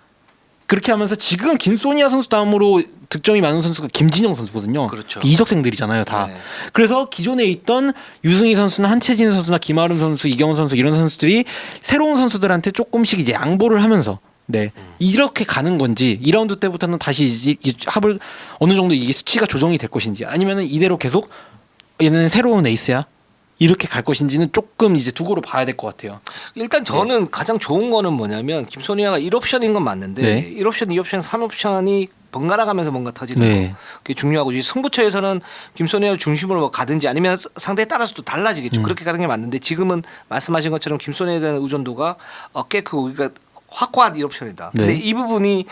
그렇게 하면서 지금 김소니아 선수 다음으로 득점이 많은 선수가 김진영 선수거든요. 그렇죠. 이적생들이잖아요, 다. 네. 그래서 기존에 있던 유승희 선수나 한채진 선수나 김아름 선수, 이경원 선수 이런 선수들이 새로운 선수들한테 조금씩 이제 양보를 하면서 네 이렇게 가는 건지 2라운드 때부터는 다시 이 합을 어느 정도 이게 수치가 조정이 될 것인지 아니면은 이대로 계속 얘는 새로운 에이스야. 이렇게 갈 것인지는 조금 이제 두고로 봐야 될 것 같아요. 일단 저는 가장 좋은 거는 뭐냐면 김소니아가 1옵션인 건 맞는데 네. 1옵션, 2옵션, 3옵션이 번갈아 가면서 뭔가 터지는 네. 거. 그게 중요하고 이제 승부처에서는 김소니아를 중심으로 뭐 가든지 아니면 상대에 따라서 또 달라지겠죠. 그렇게 가는 게 맞는데 지금은 말씀하신 것처럼 김소니아에 대한 의존도가 꽤 크고 그러니까 확고한 1옵션이다. 근데 네. 이 부분이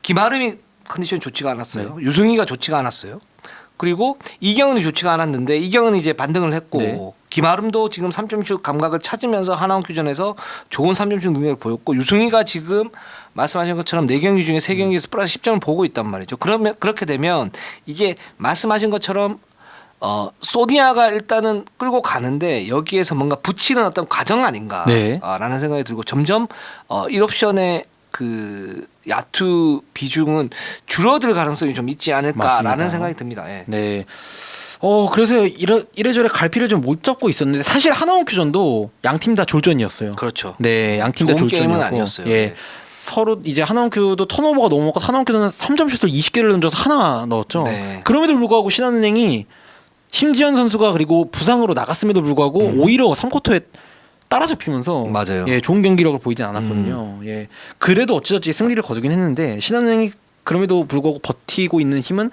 김아름이 컨디션이 좋지가 않았어요. 유승희가 좋지가 않았어요. 그리고 이경은이 좋지가 않았는데 이경은이 이제 반등을 했고 네. 김아름도 지금 3점슛 감각을 찾으면서 하나원 큐전에서 좋은 3점슛 능력을 보였고 유승희가 지금 말씀하신 것처럼 4경기 중에 3경기에서 플러스 10점을 보고 있단 말이죠. 그러면 그렇게 되면 이게 말씀하신 것처럼 소니아가 일단은 끌고 가는데 여기에서 뭔가 붙이는 어떤 과정 아닌가라는 생각이 들고 점점 1옵션의 그 야투 비중은 줄어들 가능성이 좀 있지 않을까라는 맞습니다. 생각이 듭니다. 예. 네. 그래서 이래저래 갈피를 좀 못 잡고 있었는데 사실 하나원 큐전도 양 팀 다 졸전이었어요. 그렇죠. 네, 양 팀 다 좋은 졸전이었고. 게임은 아니었어요. 예. 네. 서로 이제 하나원 큐도 턴오버가 너무 많고 하나원 큐는 3점 슛을 20개를 던져서 하나 넣었죠. 네. 그럼에도 불구하고 신한은행이 심지현 선수가 그리고 부상으로 나갔음에도 불구하고 오히려 3쿼터에 따라잡히면서 맞아요. 예, 좋은 경기력을 보이진 않았거든요. 예. 그래도 어찌저찌 승리를 거두긴 했는데 신한은행이 그럼에도 불구하고 버티고 있는 힘은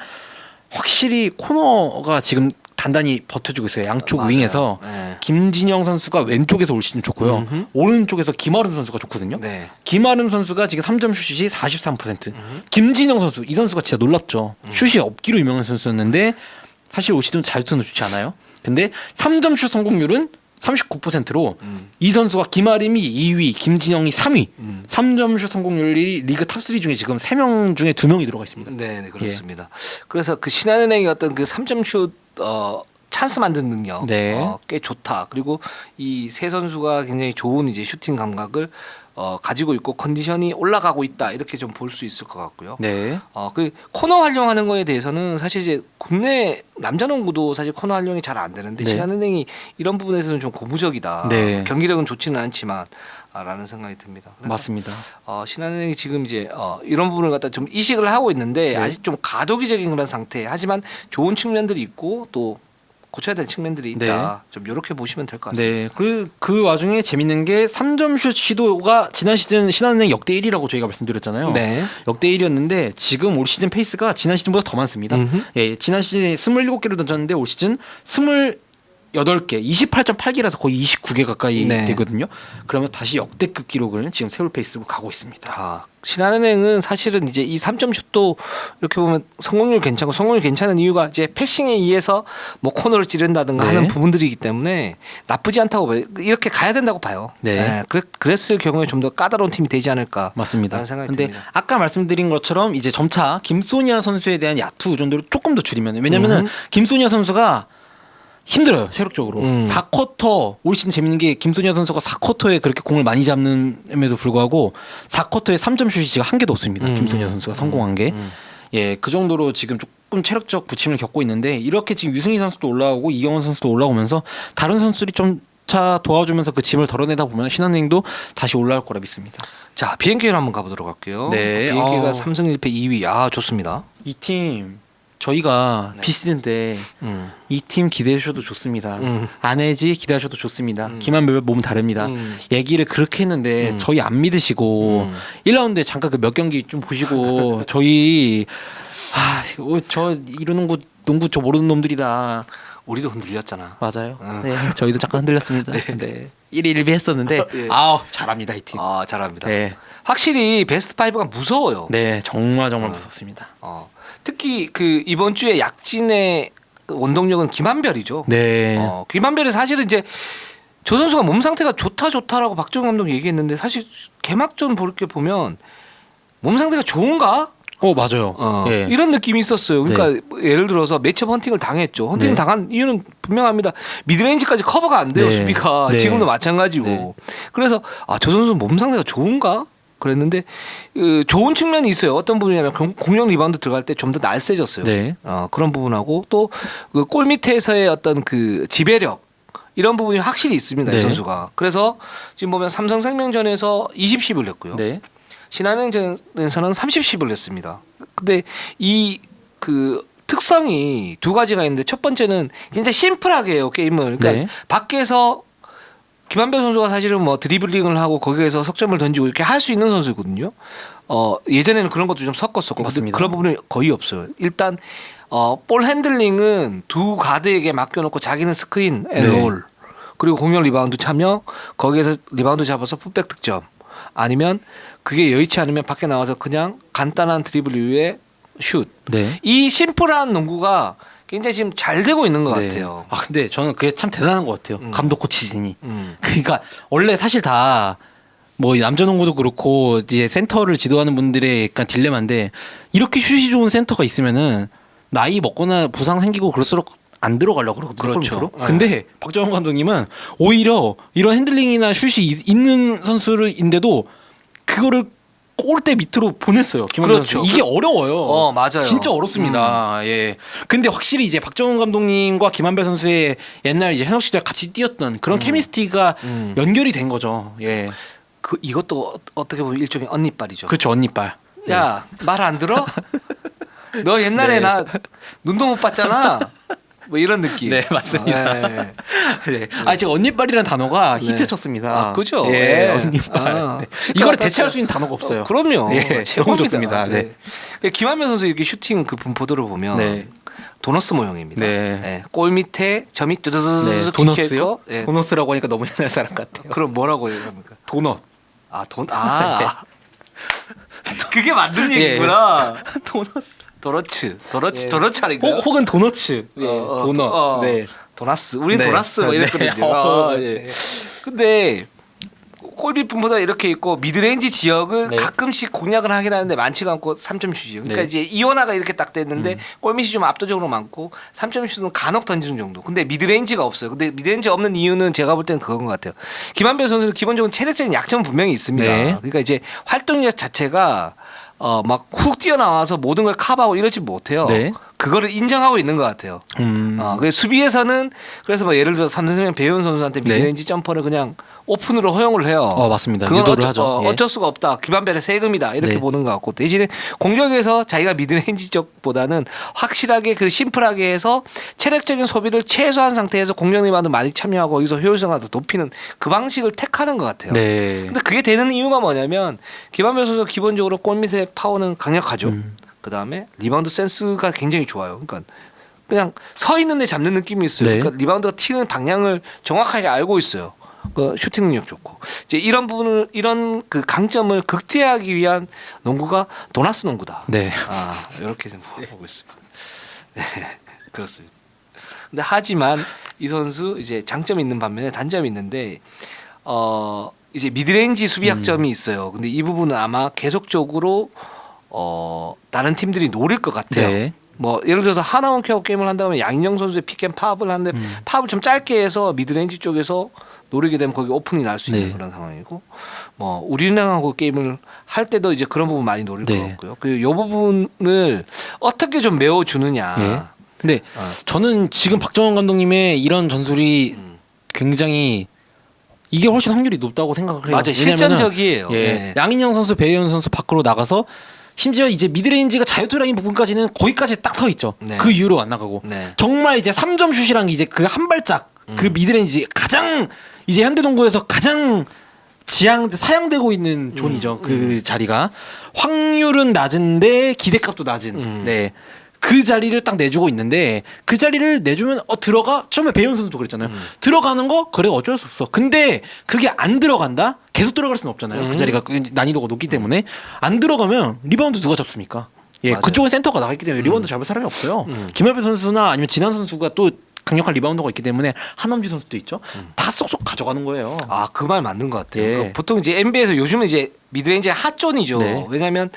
확실히 코너가 지금 단단히 버텨주고 있어요. 양쪽 맞아요. 윙에서 네. 김진영 선수가 왼쪽에서 올 시즌 좋고요. 오른쪽에서 김아름 선수가 좋거든요. 네. 김아름 선수가 지금 3점 슛이 43%. 김진영 선수 이 선수가 진짜 놀랍죠. 슛이 없기로 유명한 선수였는데 사실 올 시즌 자유투는 좋지 않아요. 근데 3점 슛 성공률은 39%로 이 선수가 김아림이 2위, 김진영이 3위. 3점 슛 성공률이 리그 탑3 중에 지금 3명 중에 2명이 들어가 있습니다. 네, 네 그렇습니다. 그래서 그 신한은행의 어떤 그 3점 슛 찬스 만드는 능력 네. 꽤 좋다. 그리고 이 세 선수가 굉장히 좋은 이제 슈팅 감각을 가지고 있고 컨디션이 올라가고 있다 이렇게 좀 볼 수 있을 것 같고요. 네. 그 코너 활용하는 거에 대해서는 사실 이제 국내 남자농구도 사실 코너 활용이 잘 안 되는데 네. 신한은행이 이런 부분에서는 좀 고무적이다. 네. 경기력은 좋지는 않지만 라는 생각이 듭니다. 그래서 맞습니다. 신한은행이 지금 이제 이런 부분을 갖다 좀 이식을 하고 있는데 네. 아직 좀 가도기적인 그런 상태. 하지만 좋은 측면들이 있고 또 고쳐야 될 측면들이 있다. 좀 이렇게 보시면 될 것 같습니다. 네. 그 와중에 재밌는 게 3점 슛 시도가 지난 시즌 신한은행 역대 1위라고 저희가 말씀드렸잖아요. 네. 역대 1위였는데 지금 올 시즌 페이스가 지난 시즌보다 더 많습니다. 예, 지난 시즌에 27개를 던졌는데 올 시즌 28개, 28.8개라서 거의 29개 가까이 네. 되거든요. 그러면 다시 역대급 기록을 지금 세울 페이스로 가고 있습니다. 신한은행은 사실은 이제 이 3점 슛도 이렇게 보면 성공률 괜찮고 성공률 괜찮은 이유가 이제 패싱에 의해서 뭐 코너를 찌른다든가 네. 하는 부분들이기 때문에 나쁘지 않다고 봐요. 이렇게 가야 된다고 봐요. 네. 그랬을 경우에 좀 더 까다로운 팀이 되지 않을까. 맞습니다. 라는 생각이 근데 듭니다. 아까 말씀드린 것처럼 이제 점차 김소니아 선수에 대한 야투 의존도를 조금 더 줄이면 왜냐면은 김소니아 선수가 힘들어요 체력적으로. 4쿼터 올 시즌 재밌는 게 김소니아 선수가 4쿼터에 그렇게 공을 많이 잡는에도 불구하고 4쿼터에 3점 슛이 지금 한 개도 없습니다. 김소니아 선수가 성공한 게. 예, 그 정도로 지금 조금 체력적 부침을 겪고 있는데 이렇게 지금 유승희 선수도 올라오고 이경원 선수도 올라오면서 다른 선수들이 좀 차 도와주면서 그 짐을 덜어내다 보면 신한은행도 다시 올라올 거라 믿습니다. 자, 비행기로 한번 가보도록 할게요. 네. 비행기가 3승 1패 2위. 좋습니다. 이 팀 저희가 비시즌 때 이 팀 기대해 주셔도 좋습니다. 안해지 기대해 주셔도 좋습니다. 김한별 몸 다릅니다. 얘기를 그렇게 했는데 저희 안 믿으시고 1라운드에 잠깐 그 몇 경기 좀 보시고 저희 저 이러는 거 농구 저 모르는 놈들이다. 우리도 흔들렸잖아. 맞아요. 네, 저희도 잠깐 흔들렸습니다. 네. 1위 1비 했었는데 네. 잘합니다 이 팀. 잘합니다. 네. 확실히 베스트 5가 무서워요. 네, 정말 무섭습니다. 특히 그 이번 주에 약진의 원동력은 김한별이죠. 네. 김한별이 사실은 이제 저 선수가 몸 상태가 좋다라고 박정훈 감독이 얘기했는데 사실 개막전 볼게 보면 몸 상태가 좋은가? 맞아요. 예. 이런 느낌이 있었어요. 그러니까 예를 들어서 매치업 헌팅을 당했죠. 헌팅 네. 당한 이유는 분명합니다. 미드레인지까지 커버가 안 돼요. 네. 수비가 네. 지금도 마찬가지고. 네. 그래서 저 선수 몸 상태가 좋은가? 그랬는데 좋은 측면이 있어요. 어떤 부분이냐면 공격 리바운드 들어갈 때 좀 더 날쌔졌어요. 네. 그런 부분하고 또 그 골 밑에서의 어떤 그 지배력 이런 부분이 확실히 있습니다. 네. 이 선수가. 그래서 지금 보면 삼성생명전에서 20씹을 냈고요. 네. 신한은행에서는 30씹을 냈습니다. 근데 이 그 특성이 두 가지가 있는데 첫 번째는 진짜 심플하게 해요 게임을. 그러니까 네. 밖에서 김한별 선수가 사실은 뭐 드리블링을 하고 거기에서 석점을 던지고 이렇게 할 수 있는 선수거든요. 예전에는 그런 것도 좀 섞었었고 맞습니다. 그런 부분이 거의 없어요. 일단 볼 핸들링은 두 가드에게 맡겨놓고 자기는 스크린 앤 네. 롤 그리고 공격 리바운드 참여 거기에서 리바운드 잡아서 풋백 득점 아니면 그게 여의치 않으면 밖에 나와서 그냥 간단한 드리블 이후에 슛. 네. 이 심플한 농구가 굉장히 지금 잘 되고 있는 것 네. 같아요. 근데 저는 그게 참 대단한 것 같아요. 감독 코치진이. 음. 그러니까 원래 사실 다 뭐 남자농구도 그렇고 이제 센터를 지도하는 분들의 약간 딜레마인데 이렇게 슛이 좋은 센터가 있으면은 나이 먹거나 부상 생기고 그럴수록 안 들어가려고 그러거든요. 그렇죠. 골밑으로. 근데 박정원 감독님은 오히려 이런 핸들링이나 슛이 있는 선수인데도 그거를 골대 밑으로 보냈어요. 김한별 그렇죠. 선수. 이게 어려워요. 맞아요. 진짜 어렵습니다. 예. 근데 확실히 이제 박정훈 감독님과 김한별 선수의 옛날 이제 현역 시절 같이 뛰었던 그런 케미스트리가 연결이 된 거죠. 예. 이것도 어떻게 보면 일종의 언니빨이죠. 그렇죠. 언니빨. 야, 말 안 들어? 너 옛날에 네. 나 눈도 못 봤잖아. 뭐 이런 느낌. 네, 맞습니다. 네. 네. 제가 언니빨이라는 단어가 네. 히트쳤습니다. 그죠? 예. 네. 언니빨. 네. 진짜 이걸 맞았어요. 대체할 수 있는 단어가 없어요. 그럼요. 예, 너무 최고입니다. 좋습니다. 네. 김한별 선수 이렇게 슈팅 그 분포도를 보면 네. 도너스 모형입니다. 네. 네. 골 밑에 점이 뚜두두두 네. 찍혀 도너스요? 있고. 네. 도너스라고 하니까 너무 옛날 사람 같아요. 그럼 뭐라고 얘기합니까? 도넛. 그게 맞는 예. 얘기구나. 도너스. 도너츠 예. 도너츠 아닌가요? 혹은 도너츠. 예. 도넛. 네. 도나스. 우린 네. 도나스 뭐 네. 이랬거든요. 예. 근데 골밑 분보다 이렇게 있고 미드레인지 지역을 네. 가끔씩 공략을 하긴 하는데 많지가 않고 3점 슛이요. 그러니까 네. 이제 이원화가 이렇게 딱 됐는데 골밑이 좀 압도적으로 많고 3점 슛은 간혹 던지는 정도. 근데 미드레인지가 없어요. 근데 미드레인지 없는 이유는 제가 볼 때는 그건 것 같아요. 김한별 선수는 기본적으로 체력적인 약점은 분명히 있습니다. 네. 그러니까 이제 활동력 자체가 막 훅 뛰어나와서 모든 걸 커버하고 이러지 못해요. 네. 그거를 인정하고 있는 것 같아요. 그 수비에서는 그래서 뭐 예를 들어 삼성생명 배우은 선수한테 네. 미드레인지 점퍼를 그냥 오픈으로 허용을 해요. 맞습니다. 그건 유도를 하죠. 예. 어쩔 수가 없다. 김한별의 세금이다. 이렇게 네. 보는 것 같고 대신에 공격에서 자기가 미드레인지 쪽보다는 확실하게 그 심플하게 해서 체력적인 소비를 최소한 상태에서 공격 리바운드 많이 참여하고 여기서 효율성을 더 높이는 그 방식을 택하는 것 같아요. 네. 근데 그게 되는 이유가 뭐냐면 김한별 선수 기본적으로 골 밑에 파워는 강력하죠. 그 다음에 리바운드 센스가 굉장히 좋아요. 그러니까 그냥 서 있는데 잡는 느낌이 있어요. 네. 그러니까 리바운드가 튀는 방향을 정확하게 알고 있어요. 그 슈팅 능력 좋고 이제 이런 부분을 이런 그 강점을 극대화하기 위한 농구가 도나스 농구다. 네. 이렇게 좀 보고 있습니다. 네, 그렇습니다. 근데 하지만 이 선수 이제 장점이 있는 반면에 단점이 있는데 이제 미드레인지 수비 약점이 있어요. 근데 이 부분은 아마 계속적으로 다른 팀들이 노릴 것 같아요. 네. 뭐 예를 들어서 하나원 케어 게임을 한다면 양인영 선수의 픽앤팝을 하는데 팝을 좀 짧게 해서 미드레인지 쪽에서 노리게 되면 거기 오픈이 날 수 있는 네. 그런 상황이고 뭐 우리은행하고 게임을 할 때도 이제 그런 부분 많이 노릴 네. 것 같고요. 그 요 부분을 어떻게 좀 메워주느냐. 예. 근데 저는 지금 박정원 감독님의 이런 전술이 굉장히 이게 훨씬 확률이 높다고 생각을 해요. 맞아요. 왜냐면은 실전적이에요. 예. 네. 양인영 선수, 배혜연 선수 밖으로 나가서 심지어 이제 미드레인지가 자유투 라인 부분까지는 거기까지 딱 서 있죠. 네. 그 이후로 안 나가고 네. 정말 이제 3점 슛이랑 이제 그 한 발짝 그 미드레인지 가장 이제 현대농구에서 가장 사양되고 있는 존이죠. 그 자리가 확률은 낮은데 기대값도 낮은. 네. 그 자리를 딱 내주고 있는데 그 자리를 내주면 들어가 처음에 배현 선수도 그랬잖아요. 들어가는 거 그래 어쩔 수 없어. 근데 그게 안 들어간다? 계속 들어갈 수는 없잖아요. 그 자리가 난이도가 높기 때문에 안 들어가면 리바운드 누가 잡습니까? 예, 맞아요. 그쪽에 센터가 나가 있기 때문에 리바운드 잡을 사람이 없어요. 김한별 선수나 아니면 진한 선수가 또 강력한 리바운더가 있기 때문에 한엄지 선수도 있죠. 다 쏙쏙 가져가는 거예요. 아, 그 말 맞는 것 같아요. 예. 그 보통 이제 NBA에서 요즘은 이제 미드레인지 핫존이죠. 네. 왜냐하면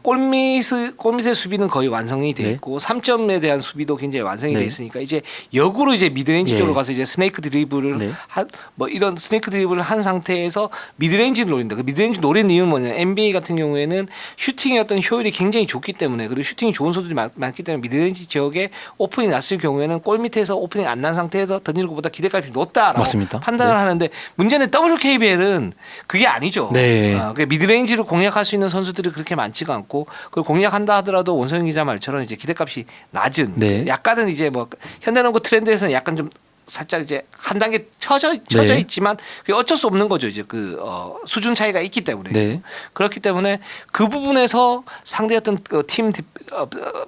골밑의 수비는 거의 완성이 돼 네. 있고 3점에 대한 수비도 굉장히 완성이 네. 돼 있으니까 이제 역으로 이제 미드레인지 예. 쪽으로 가서 이제 스네이크 드리블을 네. 뭐 이런 스네이크 드리블을 한 상태에서 미드레인지를 노린다. 그 미드레인지 노리는 이유는 뭐냐면 NBA 같은 경우에는 슈팅의 어떤 효율이 굉장히 좋기 때문에 그리고 슈팅이 좋은 선수들이 많기 때문에 미드레인지 지역에 오픈이 났을 경우에는 골 밑에서 오픈이 안 난 상태에서 던지는 것보다 기대값이 높다라고 맞습니다. 판단을 네. 하는데 문제는 WKBL은 그게 아니죠. 네. 그러니까 미드레인지를 공략할 수 있는 선수들이 그렇게 많지가 않고 그걸 공략한다 하더라도 원성현 기자 말처럼 이제 기대값이 낮은 네. 약간은 이제 뭐 현대농구 트렌드에서는 약간 좀 살짝 이제 한 단계 처져 네. 있지만 그게 어쩔 수 없는 거죠. 이제 그 수준 차이가 있기 때문에 네. 그렇기 때문에 그 부분에서 상대 어떤 팀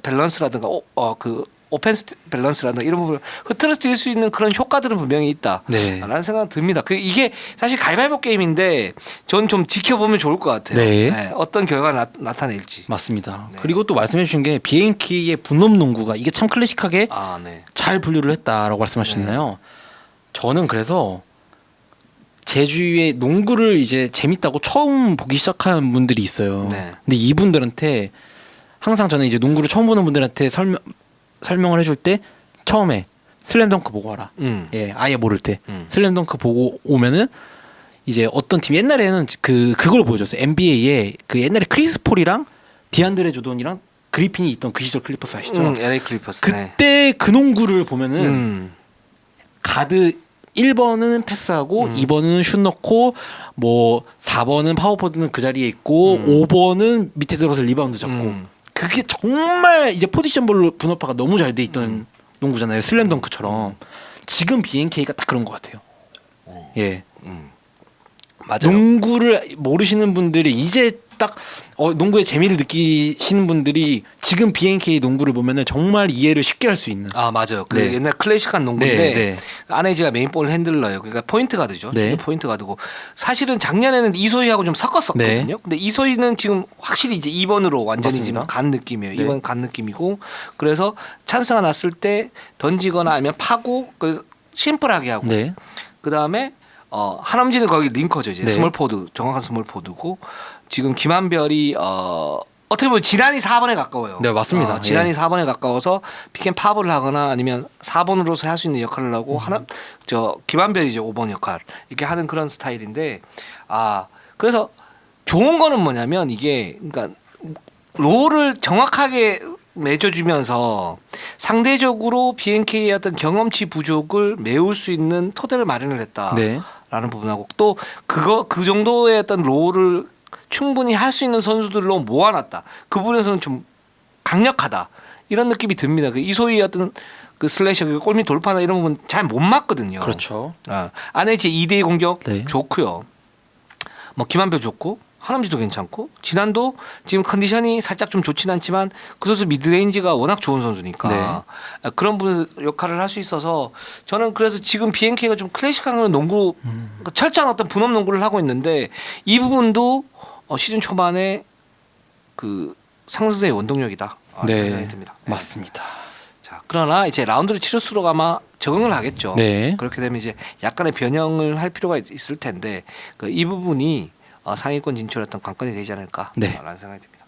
밸런스라든가 그 오펜스 밸런스라든가 이런 부분을 흐트러뜨릴 수 있는 그런 효과들은 분명히 있다라는 네. 생각이 듭니다. 이게 사실 가위바위보 게임인데 전 좀 지켜보면 좋을 것 같아요. 네. 네, 어떤 결과가 나타낼지. 맞습니다. 네. 그리고 또 말씀해 주신 게 BNK의 분업 농구가 이게 참 클래식하게 아, 네. 잘 분류를 했다라고 말씀하셨나요? 저는 그래서 제 주위에 농구를 이제 재밌다고 처음 보기 시작한 분들이 있어요. 네. 근데 이분들한테 항상 저는 이제 농구를 처음 보는 분들한테 설명을 해줄 때 처음에 슬램덩크 보고 와라. 예, 아예 모를 때 슬램덩크 보고 오면은 이제 어떤 팀 옛날에는 그걸 보여줬어요. NBA에 그 옛날에 크리스 폴이랑 디안드레 조던이랑 그리핀이 있던 그 시절 클리퍼스 아시죠? LA 클리퍼스. 그때 그 농구를 보면은 음. 가드 1번은 패스하고 2번은 슛 넣고 뭐 4번은 파워포드는 그 자리에 있고 5번은 밑에 들어서 리바운드 잡고 그게 정말 이제 포지션별로 분업화가 너무 잘 돼 있던 농구잖아요. 슬램덩크처럼. 지금 BNK가 딱 그런 것 같아요. 예. 맞아요. 농구를 모르시는 분들이 이제 딱 농구의 재미를 느끼시는 분들이 지금 BNK 농구를 보면은 정말 이해를 쉽게 할 수 있는. 아, 맞아요. 그 네. 옛날 클래식한 농구인데 네, 네. 아네지가 메인볼 핸들러예요. 그러니까 포인트 가드죠. 네. 포인트 가드고 사실은 작년에는 이소희하고 좀 섞었었거든요. 네. 근데 이소희는 지금 확실히 이제 2번으로 완전히 맞습니다. 지금 간 느낌이에요. 네. 2번 간 느낌이고 그래서 찬스가 났을 때 던지거나 아니면 파고 그 심플하게 하고 네. 그다음에 한엄지는 거기 링커죠. 이제 네. 스몰 포드, 정확한 스몰 포드고 지금 김한별이 어떻게 보면 지난이 4번에 가까워요. 네, 맞습니다. 지난이 예. 4번에 가까워서 피켄팝을 하거나 아니면 4번으로서 할 수 있는 역할을 하고 김한별이 이제 5번 역할 이렇게 하는 그런 스타일인데 그래서 좋은 거는 뭐냐면 이게 그러니까 롤을 정확하게 맺어주면서 상대적으로 BNK의 어떤 경험치 부족을 메울 수 있는 토대를 마련을 했다라는 네. 부분하고 또 그 정도의 어떤 롤을 충분히 할 수 있는 선수들로 모아놨다. 그 부분에서는 좀 강력하다 이런 느낌이 듭니다. 그 이소희 어떤 그 슬래셔 그 골밑 돌파나 이런 부분 잘 못 맞거든요. 그렇죠. 안에 2대2 공격 네. 좋고요. 뭐 김한별 좋고 한엄지도 괜찮고 진한도 지금 컨디션이 살짝 좀 좋진 않지만 그 선수 미드레인지가 워낙 좋은 선수니까 그런 부분 역할을 할 수 있어서 저는 그래서 지금 BNK가 좀 클래식한 농구 철저한 어떤 분업 농구를 하고 있는데 이 부분도 시즌 초반에 그 상승세의 원동력이다. 그런 생각이 듭니다. 네. 맞습니다. 자, 그러나 이제 라운드를 치를수록 아마 적응을 하겠죠. 네. 그렇게 되면 이제 약간의 변형을 할 필요가 있을 텐데 이 부분이 상위권 진출했던 관건이 되지 않을까라는 네. 생각이 듭니다.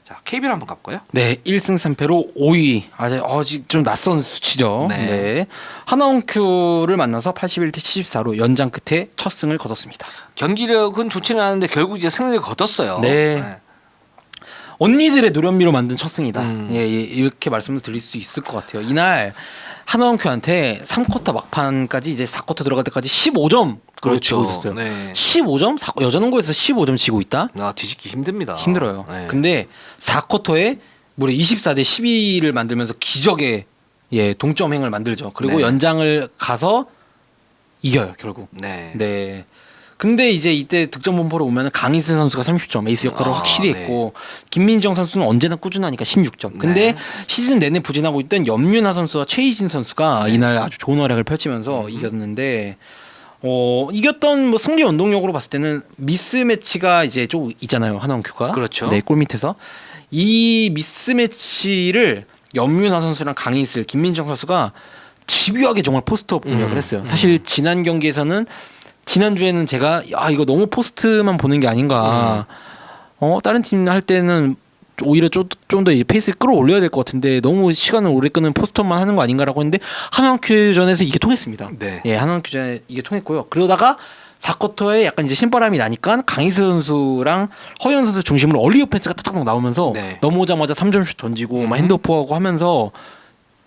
자, KBL 한번 가볼까요? 네, 1승 3패로 5위. 아직 좀 낯선 수치죠. 네. 네. 하나원큐를 만나서 81대 74로 연장 끝에 첫 승을 거뒀습니다. 경기력은 좋지는 않은데 결국 이제 승리를 거뒀어요. 네. 언니들의 노련미로 만든 첫 승이다. 음. 예, 이렇게 말씀을 드릴 수 있을 것 같아요. 이날 하나원큐한테 3쿼터 막판까지 이제 4쿼터 들어갈 때까지 15점 지고 있었어요. 네. 15점? 여자농구에서 15점 지고 있다? 뒤집기 힘듭니다. 힘들어요. 네. 근데 4쿼터에 무려 24대 12를 만들면서 기적의 동점행을 만들죠. 그리고 네. 연장을 가서 이겨요, 결국. 네. 네. 근데 이제 이때 득점 분포를 보면 강희슬 선수가 30점 에이스 역할을 확실히 네. 했고 김민정 선수는 언제나 꾸준하니까 16점. 근데 네. 시즌 내내 부진하고 있던 염윤아 선수와 최희진 선수가 이날 아주 좋은 활약을 펼치면서 이겼는데 이겼던 뭐 승리 원동력으로 봤을 때는 미스매치가 이제 좀 있잖아요. 하나원큐가. 그렇죠. 네, 골 밑에서 이 미스매치를 염윤아 선수랑 강희슬, 김민정 선수가 집요하게 정말 포스트업 공략을 했어요. 사실 지난 경기에서는 지난주에는 제가 이거 너무 포스트만 보는 게 아닌가. 다른 팀 할 때는 오히려 좀 더 페이스 끌어올려야 될 것 같은데 너무 시간을 오래 끄는 포스트업만 하는 거 아닌가라고 했는데 하나원큐전에서 이게 통했습니다. 네. 예, 하나원큐전에 이게 통했고요. 그러다가 4쿼터에 약간 이제 신바람이 나니까 강희수 선수랑 허연 선수 중심으로 얼리 오펜스가 탁탁 나오면서 네. 넘어오자마자 3점슛 던지고 막 핸드오프하고 하면서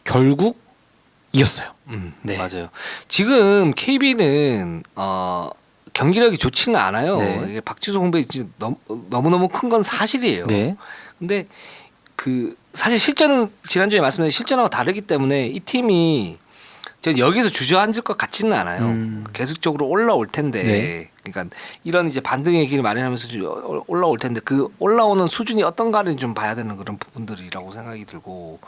결국 이겼어요. 네. 맞아요. 지금 KB는 경기력이 좋지는 않아요. 네. 이게 박지수 공백이 너무너무 큰 건 사실이에요. 네. 근데 그 사실 실전은 지난주에 말씀드린 실전하고 다르기 때문에 이 팀이 저 여기서 주저앉을 것 같지는 않아요. 계속적으로 올라올 텐데, 네. 그러니까 이런 이제 반등의 길을 마련하면서 올라올 텐데 그 올라오는 수준이 어떤가를 좀 봐야 되는 그런 부분들이라고 생각이 들고,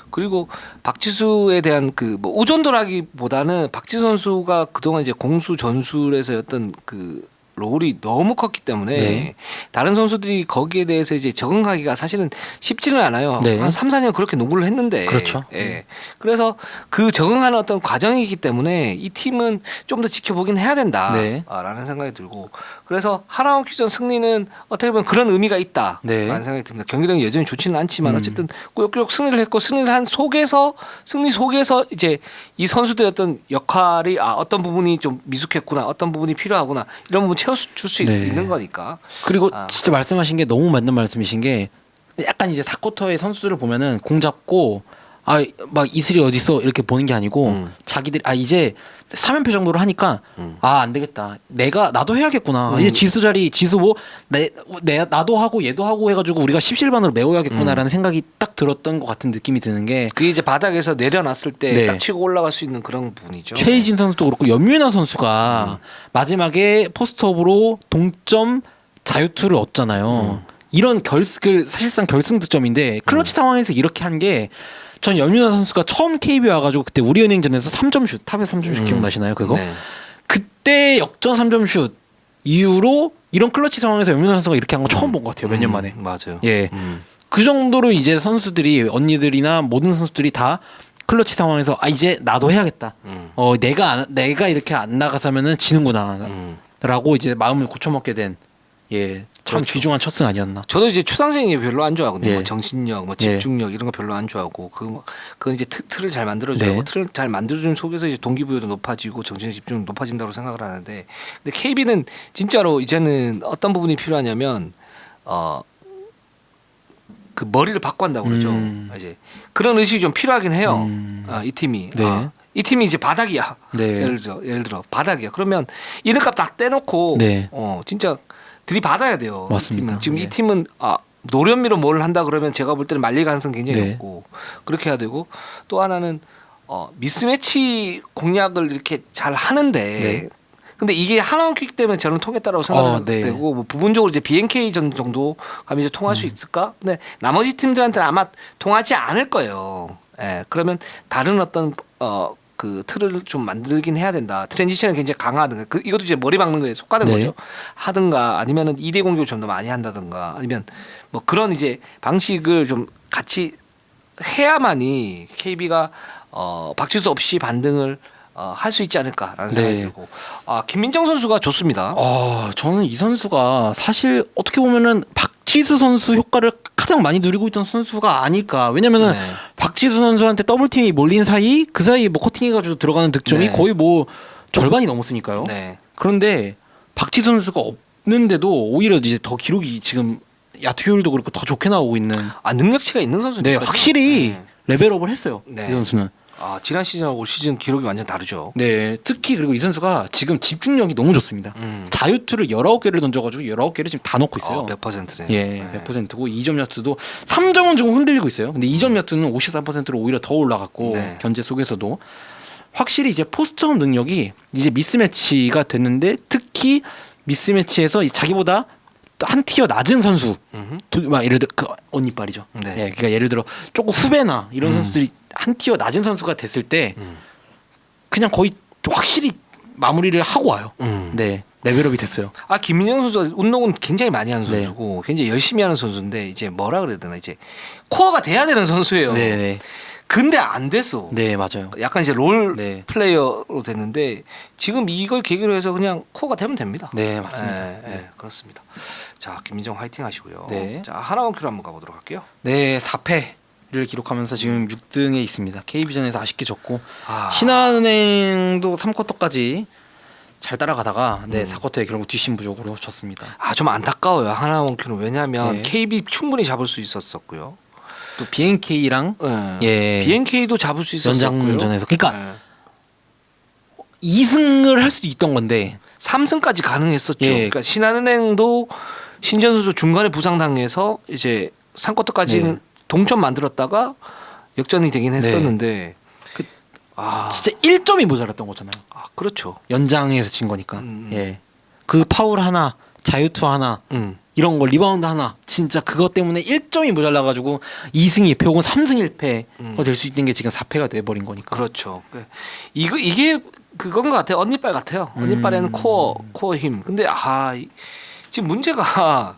그리고 박지수에 대한 그 뭐 우존도라기보다는 박지수 선수가 그동안 이제 공수 전술에서의 어떤 그 롤이 너무 컸기 때문에 네. 다른 선수들이 거기에 대해서 이제 적응하기가 사실은 쉽지는 않아요. 네. 한 3, 4년 그렇게 농구를 했는데. 그렇죠. 예. 그래서 그 적응하는 어떤 과정이기 때문에 이 팀은 좀 더 지켜보긴 해야 된다라는 네. 생각이 들고, 그래서 하나원 퀴전 승리는 어떻게 보면 그런 의미가 있다라는 네. 생각이 듭니다. 경기력이 여전히 좋지는 않지만 어쨌든 꾸역꾸역 승리를 했고, 승리를 한 속에서 승리 속에서 이제 이 선수들의 어떤 역할이 어떤 부분이 좀 미숙했구나, 어떤 부분이 필요하구나, 이런 부분 채워줄 수 네. 있는 거니까. 그리고 진짜 말씀하신 게 너무 맞는 말씀이신 게 약간 이제 4쿼터의 선수들을 보면은 공 잡고 막 이슬이 어딨어 이렇게 보는 게 아니고 자기들이 이제 3연패 정도로 하니까 안 되겠다. 나도 해야겠구나. 이제 지수 뭐 나도 하고 얘도 하고 해가지고 우리가 17반으로 메워야겠구나라는 생각이 딱 들었던 것 같은 느낌이 드는 게 그게 이제 바닥에서 내려놨을 때 네. 딱 치고 올라갈 수 있는 그런 부분이죠. 최희진 선수도 그렇고 연민아 선수가 마지막에 포스트업으로 동점 자유투를 얻잖아요. 이런 사실상 결승 득점인데 클러치 상황에서 이렇게 한 게 전 연민아 선수가 처음 KB 와가지고 그때 우리은행전에서 3점 슛 탑에서 3점 슛 기억나시나요 그거? 네. 그때 역전 3점 슛 이후로 이런 클러치 상황에서 연민아 선수가 이렇게 한 거 처음 본 것 같아요. 몇 년 만에. 맞아요. 예. 그 정도로 이제 선수들이 언니들이나 모든 선수들이 다 클러치 상황에서 이제 나도 해야겠다. 내가 이렇게 안 나가서면은 지는구나라고 이제 마음을 고쳐먹게 된 참 그렇죠. 귀중한 첫 승 아니었나. 저도 이제 추상생이 별로 안 좋아하거든요. 예. 뭐 정신력, 뭐 집중력 이런 거 별로 안 좋아하고 그건 이제 틀을 잘 만들어줘야 하고 네. 틀을 잘 만들어주는 속에서 이제 동기부여도 높아지고 정신의 집중도 높아진다고 생각을 하는데, 근데 KB는 진짜로 이제는 어떤 부분이 필요하냐면 그 머리를 바꿔 한다고 그러죠. 이제 그런 의식이 좀 필요하긴 해요. 이 팀이. 네. 이 팀이 이제 바닥이야. 네. 예를 들어 바닥이야. 그러면 이름값 딱 떼놓고 네. 진짜 들이받아야 돼요. 맞습니다. 이 팀은. 지금 네. 이 팀은 노련미로 뭘 한다 그러면 제가 볼 때는 말릴 가능성 굉장히 네. 높고 그렇게 해야 되고, 또 하나는 미스매치 공략을 이렇게 잘 하는데 네. 근데 이게 하나원 킥 때문에 저는 통했다라고 생각을 네. 되고, 뭐 부분적으로 이제 BNK 정도 가면 이제 통할 수 있을까? 근데 나머지 팀들한테는 아마 통하지 않을 거예요. 예. 그러면 다른 어떤 그 틀을 좀 만들긴 해야 된다. 트랜지션을 굉장히 강화하든가, 이것도 이제 머리 박는 거에 속하는 네. 거죠. 하든가 아니면은 2대 공격을 좀 더 많이 한다든가, 아니면 뭐 그런 이제 방식을 좀 같이 해야만이 KB가 박지수 없이 반등을 할 수 있지 않을까라는 생각이 네. 들고, 김민정 선수가 좋습니다. 저는 이 선수가 사실 어떻게 보면은 박지수 선수 효과를 가장 많이 누리고 있던 선수가 아닐까. 왜냐면은 네. 박지수 선수한테 더블팀이 몰린 사이 그 사이 뭐 커팅해가지고 들어가는 득점이 네. 거의 뭐 절반이 넘었으니까요. 네. 그런데 박지수 선수가 없는데도 오히려 이제 더 기록이 지금 야투 효율도 그렇고 더 좋게 나오고 있는. 능력치가 있는 선수니까. 네, 확실히 네. 레벨업을 했어요. 네. 이 선수는. 지난 시즌하고 올 시즌 기록이 완전 다르죠. 네, 특히 그리고 이 선수가 지금 집중력이 너무 좋습니다. 자유투를 19개를 던져가지고 19개를 지금 다 넣고 있어요. 100%네. 예, 100%고 2점 야투도 3점은 조금 흔들리고 있어요. 근데 2점 야투는 54%로 오히려 더 올라갔고 네. 견제 속에서도 확실히 이제 포스트업 능력이 이제 미스매치가 됐는데, 특히 미스매치에서 자기보다 한 티어 낮은 선수, 막 예를 들어 언니빨이죠. 네. 예, 그러니까 예를 들어 조금 후배나 이런 선수들이 한 티어 낮은 선수가 됐을 때 그냥 거의 확실히 마무리를 하고 와요. 네, 레벨업이 됐어요. 김민영 선수가 운동은 굉장히 많이 하는 네. 선수고 굉장히 열심히 하는 선수인데, 이제 뭐라 그래야 되나, 이제 코어가 돼야 되는 선수예요. 네, 네. 근데 안 됐어. 네, 맞아요. 약간 이제 롤 네. 플레이어로 됐는데 지금 이걸 계기로 해서 그냥 코어가 되면 됩니다. 네, 맞습니다. 네, 그렇습니다. 자, 김민정 화이팅 하시고요. 네. 자, 하나원큐로 한번 가보도록 할게요. 네, 4패를 기록하면서 지금 6등에 있습니다. KB전에서 아쉽게 졌고 아. 신한은행도 3쿼터까지 잘 따라가다가 4쿼터에 결국 뒷심 부족으로 졌습니다. 좀 안타까워요. 하나원큐는 왜냐하면 네. KB 충분히 잡을 수 있었었고요. 또 BNK랑 예. BNK도 잡을 수 있었었고요. 연장전에서 그러니까 네. 2승을 할 수도 있던 건데 3승까지 가능했었죠. 예. 그러니까 신한은행도 신지현 선수 중간에 부상당해서 이제 3쿼터까지는 네. 동점 만들었다가 역전이 되긴 네. 했었는데 그 아, 진짜 1점이 모자랐던 거잖아요. 그렇죠. 연장에서 진 거니까. 음. 예. 그 파울 하나, 자유투 하나, 이런 거 리바운드 하나, 진짜 그것 때문에 1점이 모자라 가지고 2승 2패 혹은 3승 1패가 될 수 있는 게 지금 4패가 돼 버린 거니까. 그렇죠. 이게 그건 것 같아요. 언니빨 같아요. 언니빨에는 코어 힘. 근데 지금 문제가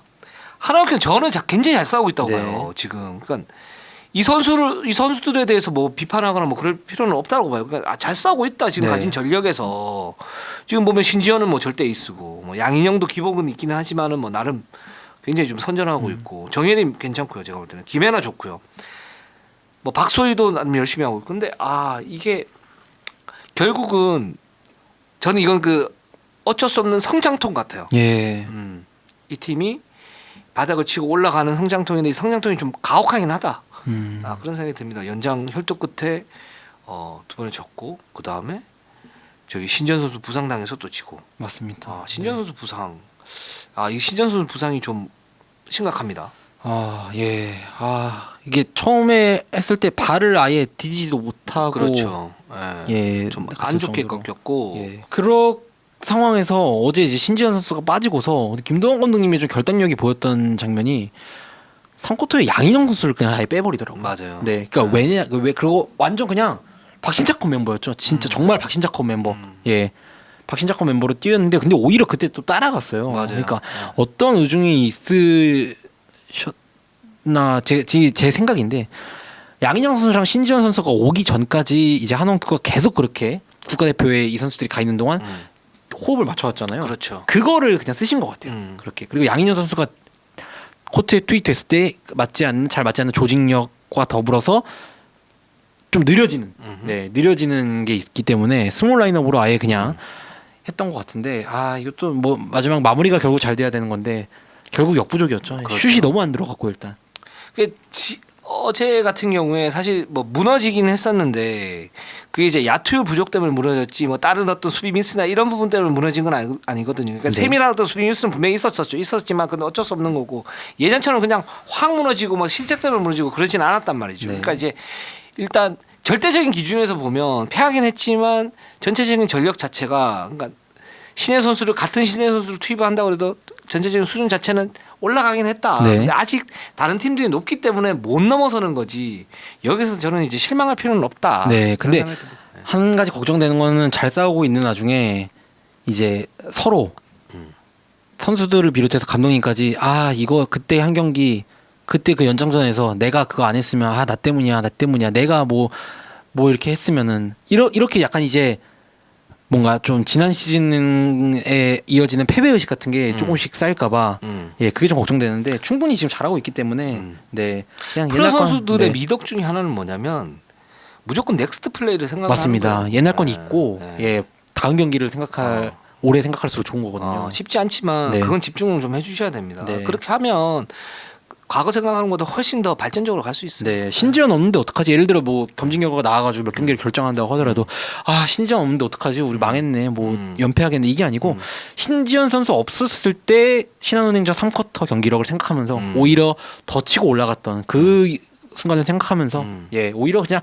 하나원큐는 저는 굉장히 잘 싸우고 있다고 네. 봐요. 지금. 그러니까 이 선수들에 대해서 뭐 비판하거나 뭐 그럴 필요는 없다고 봐요. 그러니까 잘 싸우고 있다. 지금 네. 가진 전력에서 지금 보면 신지현은 뭐 절대 에이스고 뭐 양인영도 기복은 있기는 하지만은 뭐 나름 굉장히 좀 선전하고 있고 정혜림 괜찮고요. 제가 볼 때는 김혜나 좋고요. 뭐 박소희도 나름 열심히 하고 있고. 근데 이게 결국은 저는 이건 그 어쩔 수 없는 성장통 같아요. 예. 이 팀이 바닥을 치고 올라가는 성장통인데 이 성장통이 좀 가혹하긴 하다. 그런 생각이 듭니다. 연장 혈투 끝에 두 번을 졌고 그 다음에 저기 신전 선수 부상당해서 또 지고. 맞습니다. 신전 선수 부상. 이 신전 선수 부상이 좀 심각합니다. 예. 이게 처음에 했을 때 발을 아예 디디지도 못하고 그렇죠. 예. 좀 안 좋게 정도로. 꺾였고. 예. 그런 상황에서 어제 이제 신지현 선수가 빠지고서 김동원 감독님이 좀 결단력이 보였던 장면이 3쿼터에 양인영 선수를 그냥 아예 빼버리더라고요. 맞아요. 네, 그러니까 그리고 완전 그냥 박신자컵 멤버였죠. 진짜 정말 박신자컵 멤버. 예, 박신자컵 멤버로 뛰었는데 근데 오히려 그때 또 따라갔어요. 맞아요. 그러니까 어떤 의중이 있으셨나 제 생각인데 양인영 선수랑 신지현 선수가 오기 전까지 이제 한원큐가 계속 그렇게 국가대표에 이 선수들이 가 있는 동안 호흡을 맞춰왔잖아요. 그렇죠. 그거를 그냥 쓰신 것 같아요. 그렇게. 그리고 양인영 선수가 코트에 투입됐을 때 잘 맞지 않는 조직력과 더불어서 좀 느려지는 게 있기 때문에 스몰 라인업으로 아예 그냥 했던 것 같은데 이것도 뭐 마지막 마무리가 결국 잘 돼야 되는 건데 결국 역부족이었죠. 그렇죠. 슛이 너무 안 들어갔고 일단. 어제 같은 경우에 사실 뭐 무너지긴 했었는데 그게 이제 야투 부족 때문에 무너졌지 뭐 다른 어떤 수비 미스나 이런 부분 때문에 무너진 건 아니거든요. 그러니까 네. 세밀한 어떤 수비 미스는 분명히 있었지만 그건 어쩔 수 없는 거고 예전처럼 그냥 확 무너지고 뭐 실책 때문에 무너지고 그러진 않았단 말이죠. 네. 그러니까 이제 일단 절대적인 기준에서 보면 패하긴 했지만 전체적인 전력 자체가 그러니까 같은 신의 선수를 투입한다고 해도 전체적인 수준 자체는 올라가긴 했다. 네. 근데 아직 다른 팀들이 높기 때문에 못 넘어서는 거지. 여기서 저는 이제 실망할 필요는 없다. 네, 근데 그런 생각이 듭니다. 한 가지 걱정되는 거는 잘 싸우고 있는 와중에 이제 서로 선수들을 비롯해서 감독님까지 이거 그때 한 경기 그때 그 연장전에서 내가 그거 안 했으면 나 때문이야 내가 뭐 이렇게 했으면은 이렇게 약간 이제 뭔가 좀 지난 시즌에 이어지는 패배 의식 같은 게 조금씩 쌓일까봐 예 그게 좀 걱정되는데 충분히 지금 잘하고 있기 때문에 네 그냥 프로 선수들의 네. 미덕 중에 하나는 뭐냐면 무조건 넥스트 플레이를 생각하는 맞습니다. 거예요. 옛날 건 네. 있고 네. 예 다음 경기를 오래 생각할수록 좋은 거거든요. 쉽지 않지만 네. 그건 집중을 좀 해주셔야 됩니다. 네. 그렇게 하면 과거 생각하는 것보다 훨씬 더 발전적으로 갈 수 있어요. 네, 신지현 없는데 어떡하지? 예를 들어 뭐 검진 결과가 나와가지고 몇 경기를 결정한다고 하더라도 신지현 없는데 어떡하지? 우리 망했네, 뭐 연패하겠네 이게 아니고 신지현 선수 없었을 때 신한은행전 3쿼터 경기력을 생각하면서 오히려 더 치고 올라갔던 그 순간을 생각하면서 예 오히려 그냥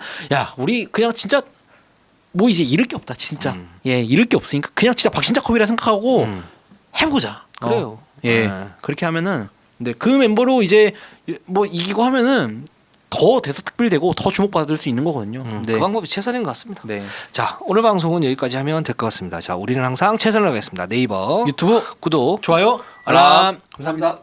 우리 그냥 진짜 뭐 이제 잃을 게 없다 진짜 예 잃을 게 없으니까 그냥 진짜 박신자컵이라 생각하고 해보자. 그래요. 예 네. 그렇게 하면은. 근데 그 멤버로 이제 뭐 이기고 하면은 더 대서특필되고 더 주목받을 수 있는 거거든요. 네. 그 방법이 최선인 것 같습니다. 네. 자, 오늘 방송은 여기까지 하면 될 것 같습니다. 자, 우리는 항상 최선을 다하겠습니다. 네이버 유튜브 구독, 좋아요, 알람. 감사합니다.